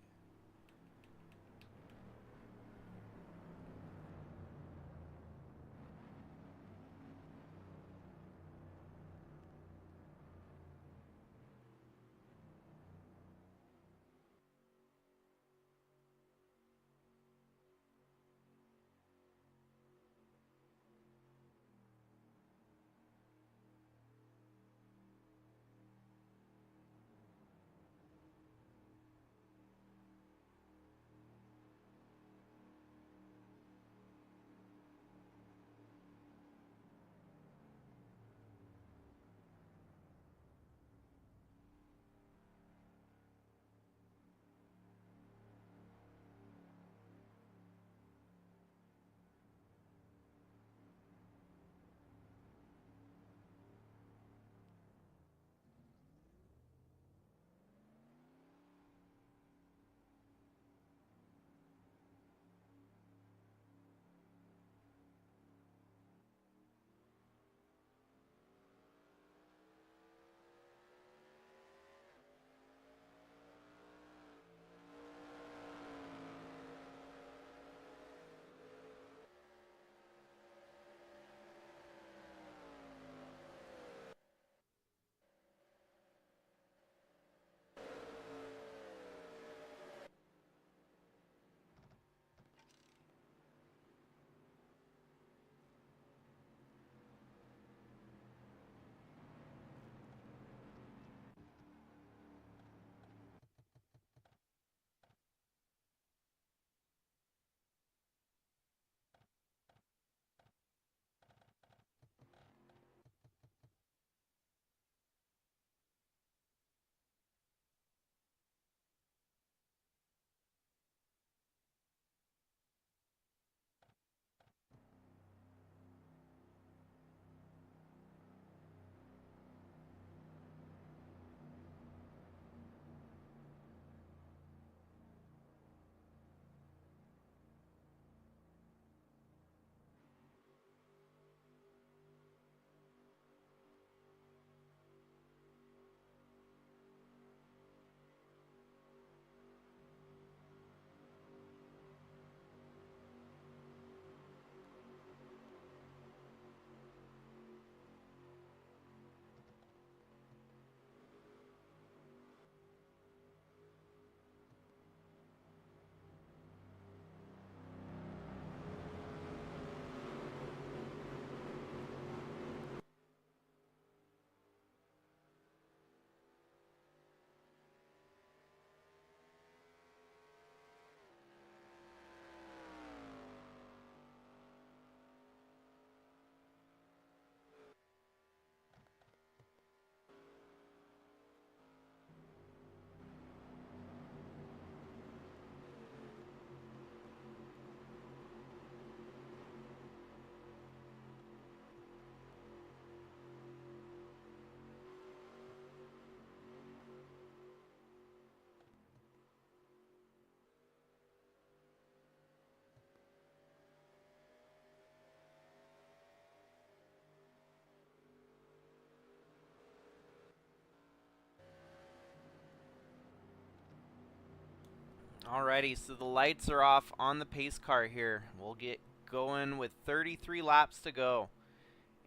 Alrighty, so the lights are off on the pace car here. We'll get going with 33 laps to go.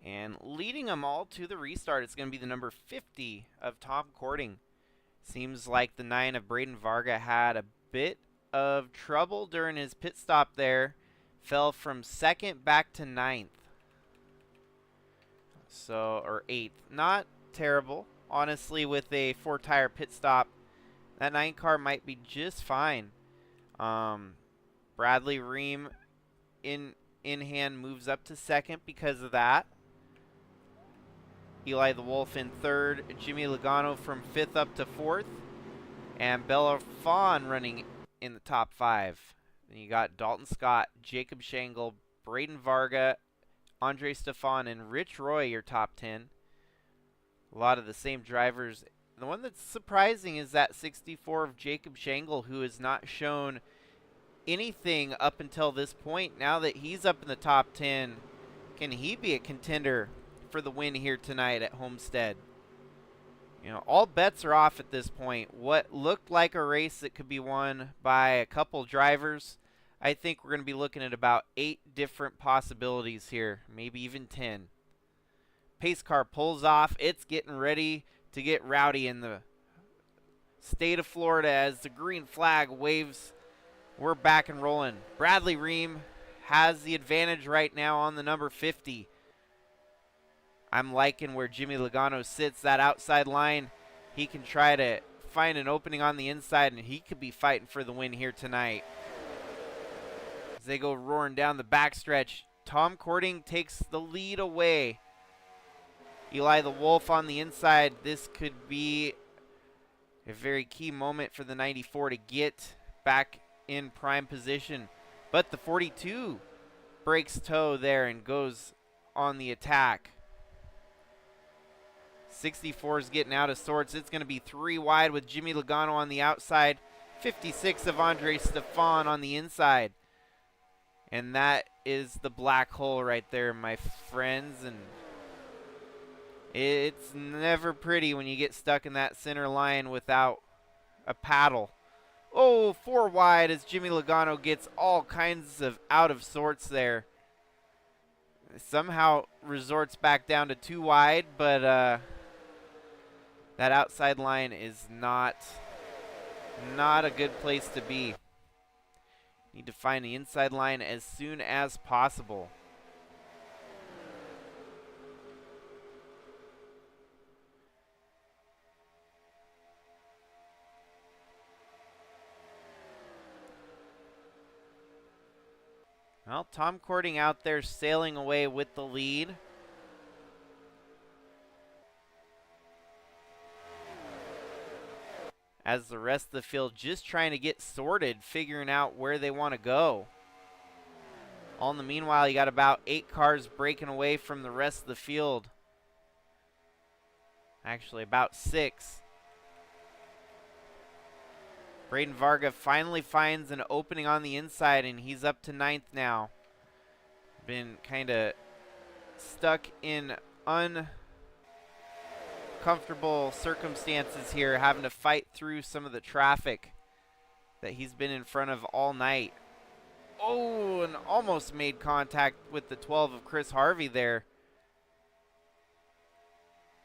And leading them all to the restart is going to be the number 50 of Tom Cording. Seems like the 9 of Braden Varga had a bit of trouble during his pit stop there. Fell from 2nd back to 9th. So, or 8th. Not terrible. Honestly, with a 4-tire pit stop, that 9 car might be just fine. Bradley Ream in hand moves up to 2nd because of that. Eli the Wolf in 3rd. Jimmy Logano from 5th up to 4th. And Bella Fawn running in the top 5. Then you got Dalton Scott, Jacob Shangle, Braden Varga, Andre Stefan, and Rich Roy, your top 10. A lot of the same drivers. The one that's surprising is that 64 of Jacob Shangle, who has not shown anything up until this point. Now that he's up in the top 10, can he be a contender for the win here tonight at Homestead? You know, all bets are off at this point. What looked like a race that could be won by a couple drivers, I think we're going to be looking at about 8 different possibilities here, maybe even 10. Pace car pulls off. It's getting ready to get rowdy in the state of Florida as the green flag waves. We're back and rolling. Bradley Ream has the advantage right now on the number 50. I'm liking where Jimmy Logano sits, that outside line. He can try to find an opening on the inside, and he could be fighting for the win here tonight. As they go roaring down the backstretch, Tom Cording takes the lead away. Eli the Wolf on the inside. This could be a very key moment for the 94 to get back in prime position. But the 42 breaks toe there and goes on the attack. 64 is getting out of sorts. It's going to be 3 wide with Jimmy Logano on the outside. 56 of Andre Stefan on the inside. And that is the black hole right there, my friends. And it's never pretty when you get stuck in that center line without a paddle. Oh, 4 wide as Jimmy Logano gets all kinds of out of sorts there. Somehow resorts back down to 2 wide, but that outside line is not a good place to be. Need to find the inside line as soon as possible. Well, Tom Cording out there sailing away with the lead. As the rest of the field just trying to get sorted, figuring out where they want to go. All in the meanwhile, you got about 8 cars breaking away from the rest of the field. Actually, about 6. Braden Varga finally finds an opening on the inside, and he's up to 9th now. Been kind of stuck in uncomfortable circumstances here, having to fight through some of the traffic that he's been in front of all night. Oh, and almost made contact with the 12 of Chris Harvey there.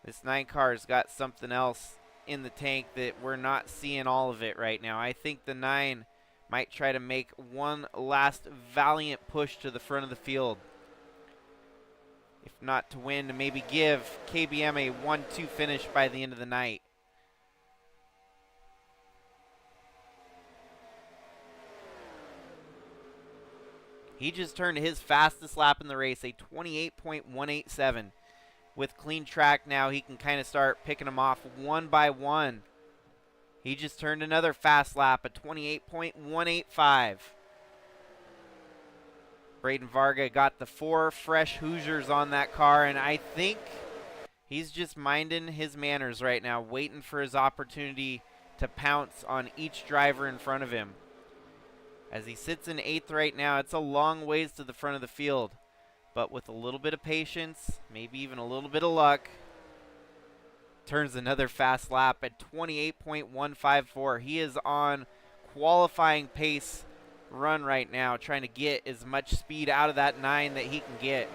This 9 car's got something else in the tank that we're not seeing all of it right now. I think the 9 might try to make one last valiant push to the front of the field. If not to win, to maybe give KBM a 1-2 finish by the end of the night. He just turned his fastest lap in the race, a 28.187. With clean track now, he can kind of start picking them off one by one. He just turned another fast lap, a 28.185. Braden Varga got the 4 fresh Hoosiers on that car, and I think he's just minding his manners right now, waiting for his opportunity to pounce on each driver in front of him. As he sits in 8th right now, it's a long ways to the front of the field. But with a little bit of patience, maybe even a little bit of luck, turns another fast lap at 28.154. He is on qualifying pace run right now, trying to get as much speed out of that 9 that he can get.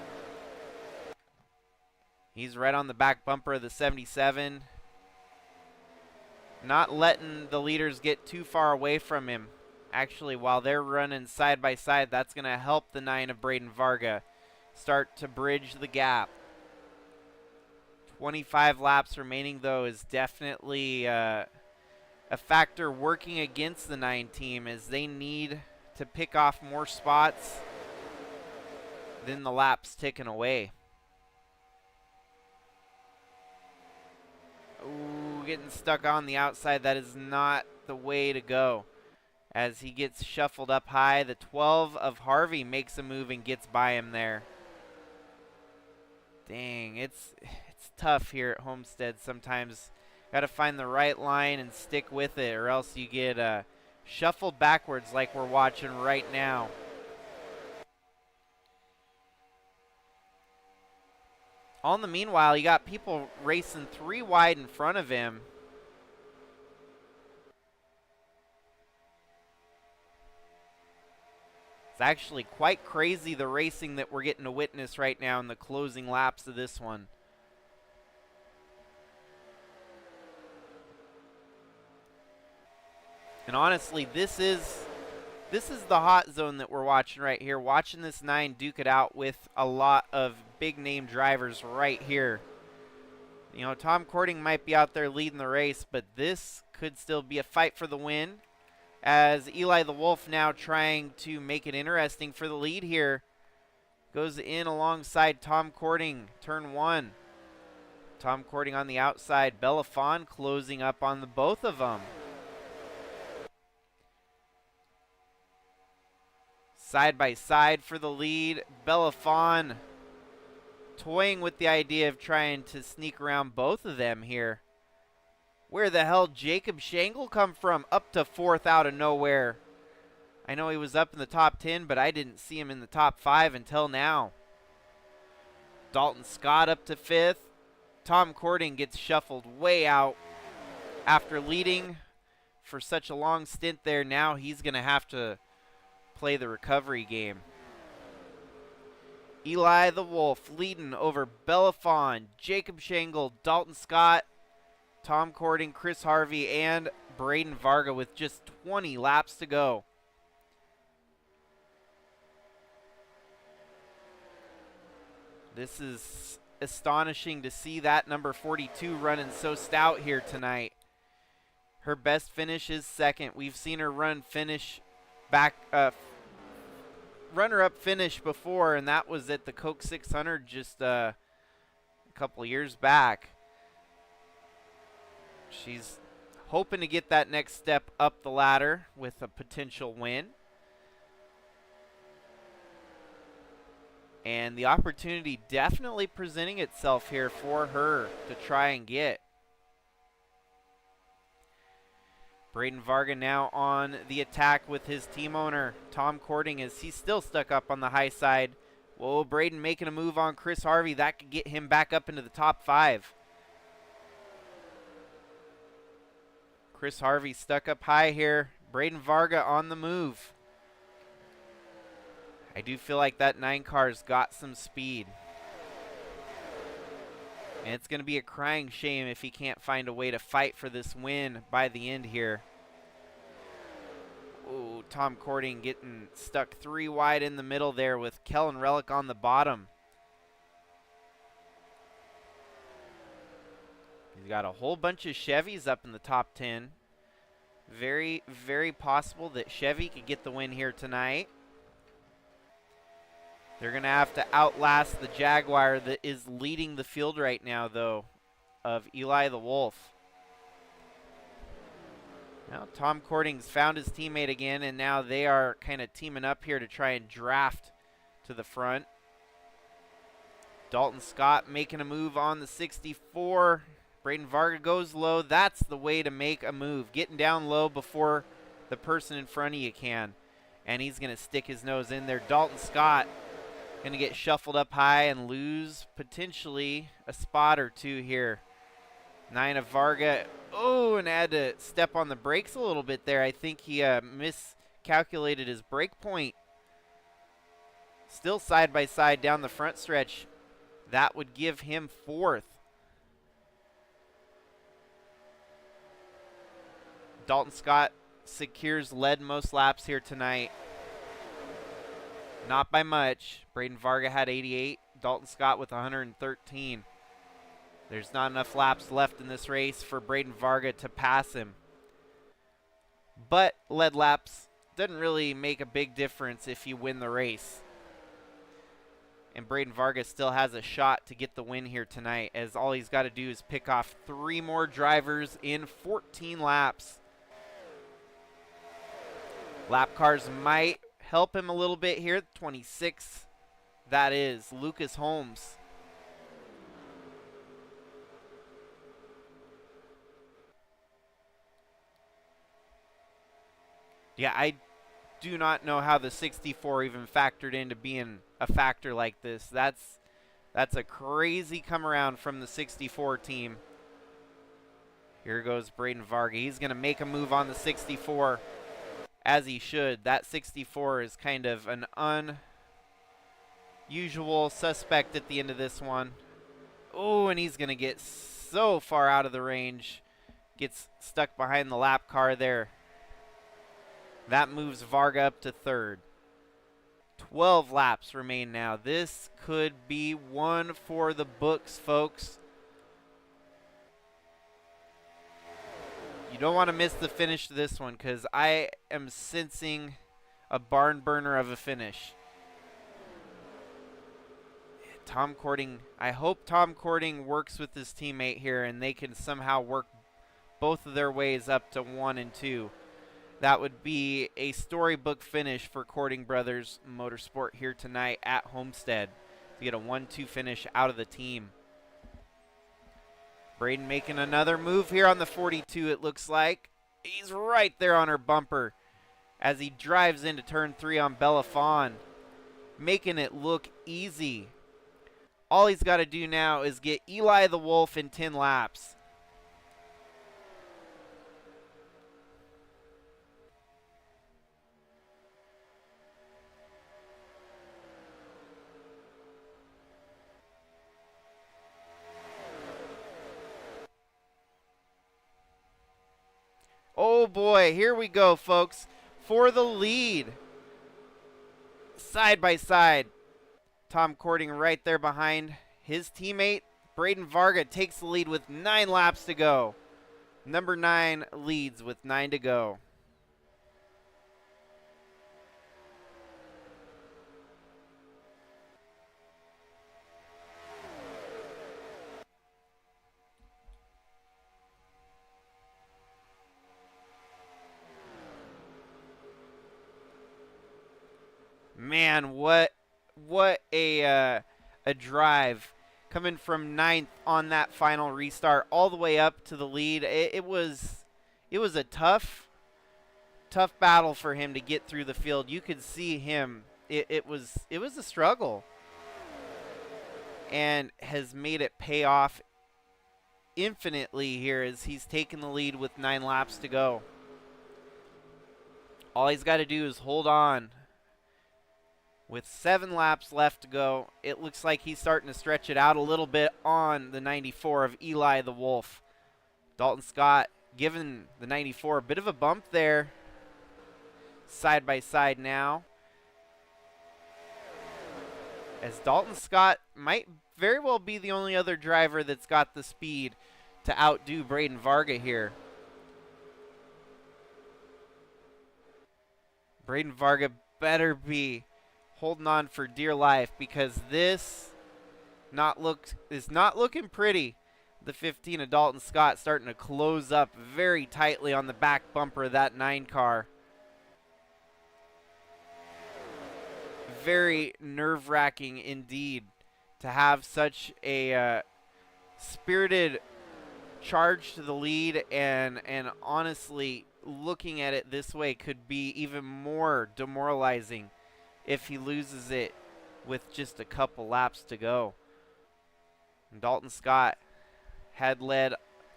He's right on the back bumper of the 77. Not letting the leaders get too far away from him. Actually, while they're running side by side, that's going to help the 9 of Braden Varga start to bridge the gap. 25 laps remaining, though, is definitely a factor working against the 9 team, as they need to pick off more spots than the laps ticking away. Ooh, getting stuck on the outside. That is not the way to go. As he gets shuffled up high, the 12 of Harvey makes a move and gets by him there. Dang, it's tough here at Homestead sometimes. Got to find the right line and stick with it, or else you get shuffled backwards like we're watching right now. All in the meanwhile, you got people racing 3 wide in front of him. It's actually quite crazy, the racing that we're getting to witness right now in the closing laps of this one. And honestly, this is the hot zone that we're watching right here. Watching this 9 duke it out with a lot of big name drivers right here. You know, Tom Cording might be out there leading the race, but this could still be a fight for the win, as Eli the Wolf now trying to make it interesting for the lead here. Goes in alongside Tom Cording, turn 1. Tom Cording on the outside. Bellafon closing up on the both of them. Side by side for the lead. Bellafon toying with the idea of trying to sneak around both of them here. Where the hell Jacob Shangle come from? Up to 4th out of nowhere. I know he was up in the top 10, but I didn't see him in the top 5 until now. Dalton Scott up to 5th. Tom Cording gets shuffled way out after leading for such a long stint there. Now he's going to have to play the recovery game. Eli the Wolf leading over Bellafon, Jacob Shangle, Dalton Scott, Tom Cording, Chris Harvey, and Braden Varga with just 20 laps to go. This is astonishing to see that number 42 running so stout here tonight. Her best finish is 2nd. We've seen her runner-up finish before, and that was at the Coke 600 just a couple years back. She's hoping to get that next step up the ladder with a potential win. And the opportunity definitely presenting itself here for her to try and get. Braden Varga now on the attack with his team owner, Tom Cording, as he's still stuck up on the high side. Whoa, Braden making a move on Chris Harvey. That could get him back up into the top 5. Chris Harvey stuck up high here. Braden Varga on the move. I do feel like that 9 car's got some speed. And it's going to be a crying shame if he can't find a way to fight for this win by the end here. Ooh, Tom Cording getting stuck 3 wide in the middle there with Kellen Relic on the bottom. He's got a whole bunch of Chevys up in the top 10. Very, very possible that Chevy could get the win here tonight. They're going to have to outlast the Jaguar that is leading the field right now, though, of Eli the Wolf. Now Tom Cording's found his teammate again, and now they are kind of teaming up here to try and draft to the front. Dalton Scott making a move on the 64. Braden Varga goes low. That's the way to make a move. Getting down low before the person in front of you can. And he's going to stick his nose in there. Dalton Scott going to get shuffled up high and lose potentially a spot or 2 here. 9 of Varga Oh, and had to step on the brakes a little bit there. I think he miscalculated his brake point. Still side by side down the front stretch. That would give him fourth. Dalton Scott secures lead most laps here tonight. Not by much. Braden Varga had 88. Dalton Scott with 113. There's not enough laps left in this race for Braden Varga to pass him. But lead laps doesn't really make a big difference if you win the race. And Braden Varga still has a shot to get the win here tonight, as all he's got to do is pick off 3 more drivers in 14 laps. Lap cars might help him a little bit here. 26, that is Lucas Holmes. Yeah, I do not know how the 64 even factored into being a factor like this. That's a crazy come around from the 64 team. Here goes Braden Varga. He's going to make a move on the 64, as he should. That 64 is kind of an unusual suspect at the end of this one. Oh, and he's going to get so far out of the range. Gets stuck behind the lap car there. That moves Varga up to third. 12 laps remain now. This could be one for the books, folks. You don't want to miss the finish to this one, because I am sensing a barn burner of a finish. Tom Cording, I hope Tom Cording works with his teammate here and they can somehow work both of their ways up to 1 and 2. That would be a storybook finish for Cording Brothers Motorsport here tonight at Homestead to get a 1-2 finish out of the team. Braden making another move here on the 42, it looks like. He's right there on her bumper as he drives into turn 3 on Bellafon, making it look easy. All he's got to do now is get Eli the Wolf in 10 laps. Oh boy, here we go, folks, for the lead. Side by side. Tom Cording right there behind his teammate. Braden Varga takes the lead with 9 laps to go. Number 9 leads with 9 to go. Man, what a drive, coming from 9th on that final restart all the way up to the lead. It was a tough battle for him to get through the field. You could see him. It was a struggle, and has made it pay off infinitely here as he's taken the lead with 9 laps to go. All he's got to do is hold on. With 7 laps left to go, it looks like he's starting to stretch it out a little bit on the 94 of Eli the Wolf. Dalton Scott giving the 94 a bit of a bump there. Side by side now, as Dalton Scott might very well be the only other driver that's got the speed to outdo Braden Varga here. Braden Varga better be holding on for dear life, because this is not looking pretty. The 15 of Dalton Scott starting to close up very tightly on the back bumper of that 9 car. Very nerve-wracking indeed to have such a spirited charge to the lead, and honestly, looking at it this way could be even more demoralizing if he loses it with just a couple laps to go. And Dalton Scott had led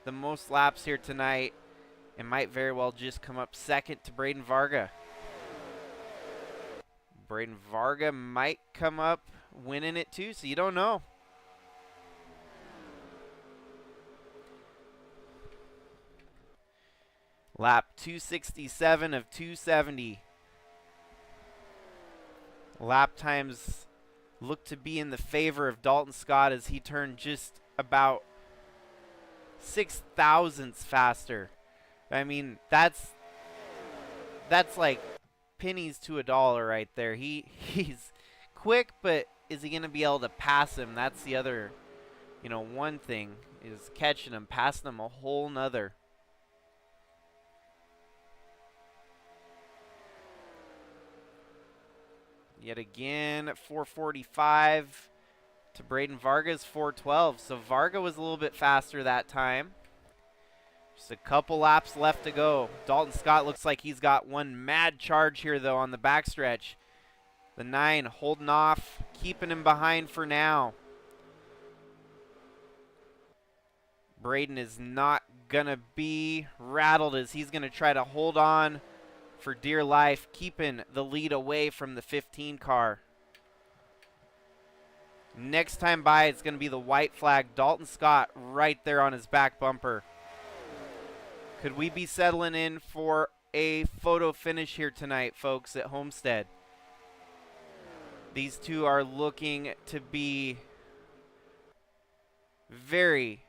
the most laps here tonight and might very well just come up second to Braden Varga. Braden Varga might come up winning it too, so you don't know. Lap 267 of 270. Lap times look to be in the favor of Dalton Scott as he turned just about 6 thousandths faster. I mean, that's like pennies to a dollar right there. He's quick, but is he going to be able to pass him? That's the other, one thing is catching him, passing him a whole nother. Yet again, 445 to Braden Varga's 412. So Varga was a little bit faster that time. Just a couple laps left to go. Dalton Scott looks like he's got one mad charge here, though, on the backstretch. The 9 holding off, keeping him behind for now. Braden is not going to be rattled as he's going to try to hold on for dear life, keeping the lead away from the 15 car. Next time by, it's going to be the white flag. Dalton Scott right there on his back bumper. Could we be settling in for a photo finish here tonight, folks, at Homestead? These two are looking to be very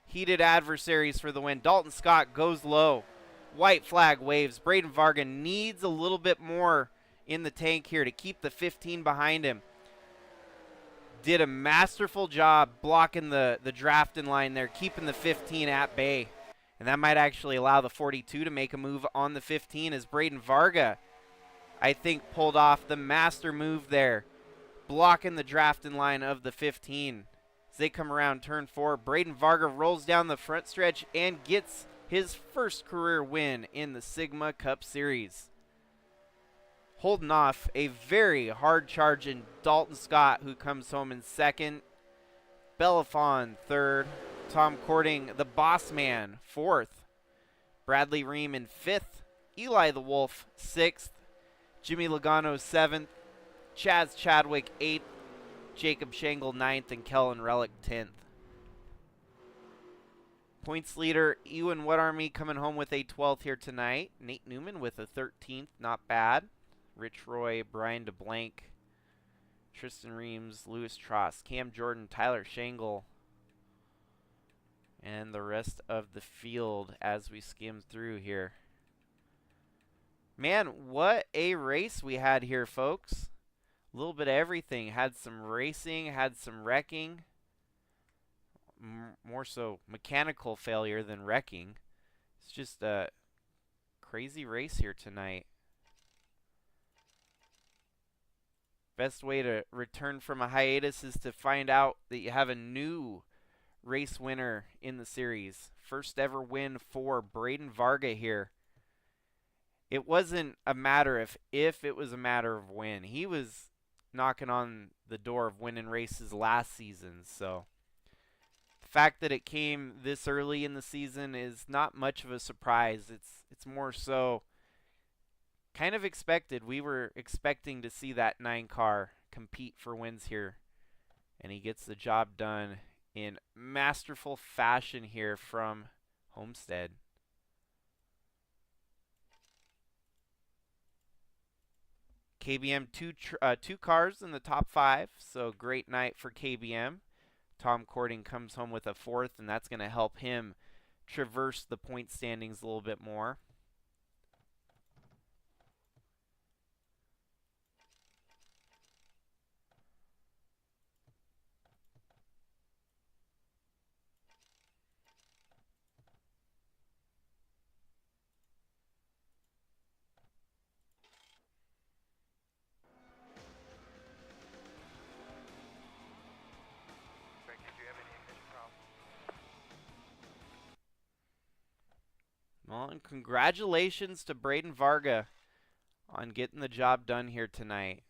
heated adversaries for the win. Dalton Scott goes low. White flag waves. Braden Varga needs a little bit more in the tank here to keep the 15 behind him. Did a masterful job blocking the drafting line there, keeping the 15 at bay. And that might actually allow the 42 to make a move on the 15 as Braden Varga, I think, pulled off the master move there, blocking the drafting line of the 15. As they come around turn 4, Braden Varga rolls down the front stretch and gets his first career win in the Sigma Cup Series. Holding off a very hard charging Dalton Scott, who comes home in second. Belafon third. Tom Cording, the boss man, fourth. Bradley Ream in fifth. Eli the Wolf, sixth. Jimmy Logano, seventh. Chaz Chadwick, eighth. Jacob Shangle, ninth. And Kellen Relic, 10th. Points leader, Ewan Woodarmy coming home with a 12th here tonight. Nate Newman with a 13th, not bad. Rich Roy, Brian DeBlanc, Tristan Reams, Lewis Tross, Cam Jordan, Tyler Shangle, and the rest of the field as we skim through here. Man, what a race we had here, folks. A little bit of everything. Had some racing, had some wrecking. More so mechanical failure than wrecking. It's just a crazy race here tonight. Best way to return from a hiatus is to find out that you have a new race winner in the series. First ever win for Braden Varga here. It wasn't a matter of if, it was a matter of when. He was knocking on the door of winning races last season, so the fact that it came this early in the season is not much of a surprise. It's more so kind of expected. We were expecting to see that 9 car compete for wins here, and he gets the job done in masterful fashion here from Homestead. KBM two cars in the top 5, so great night for KBM. Tom Cording comes home with a 4th, and that's going to help him traverse the point standings a little bit more. Well, and congratulations to Braden Varga on getting the job done here tonight.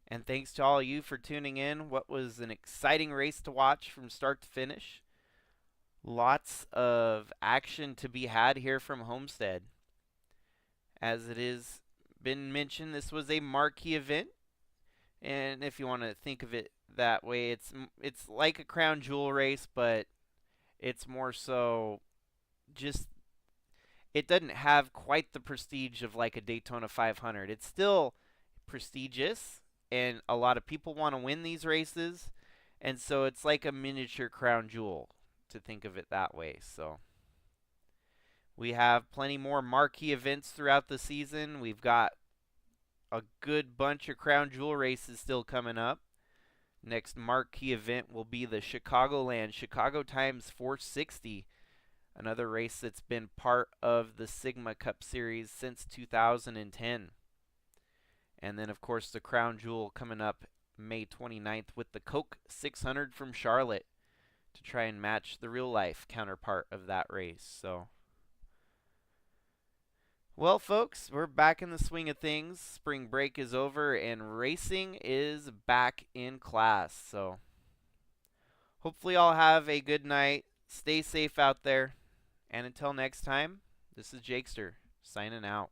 And thanks to all of you for tuning in. What was an exciting race to watch from start to finish. Lots of action to be had here from Homestead. As it is been mentioned, this was a marquee event. And if you want to think of it that way, it's like a crown jewel race, but it's more so just it doesn't have quite the prestige of like a Daytona 500. It's still prestigious, and a lot of people want to win these races, and so it's like a miniature crown jewel to think of it that way. So we have plenty more marquee events throughout the season. We've got a good bunch of crown jewel races still coming up. Next marquee event will be the Chicagoland Chicago Times 460, another race that's been part of the Sigma Cup Series since 2010. And then, of course, the crown jewel coming up May 29th with the Coke 600 from Charlotte to try and match the real-life counterpart of that race. So, well, folks, we're back in the swing of things. Spring break is over, and racing is back in class. So, hopefully, all have a good night. Stay safe out there. And until next time, this is Jakester, signing out.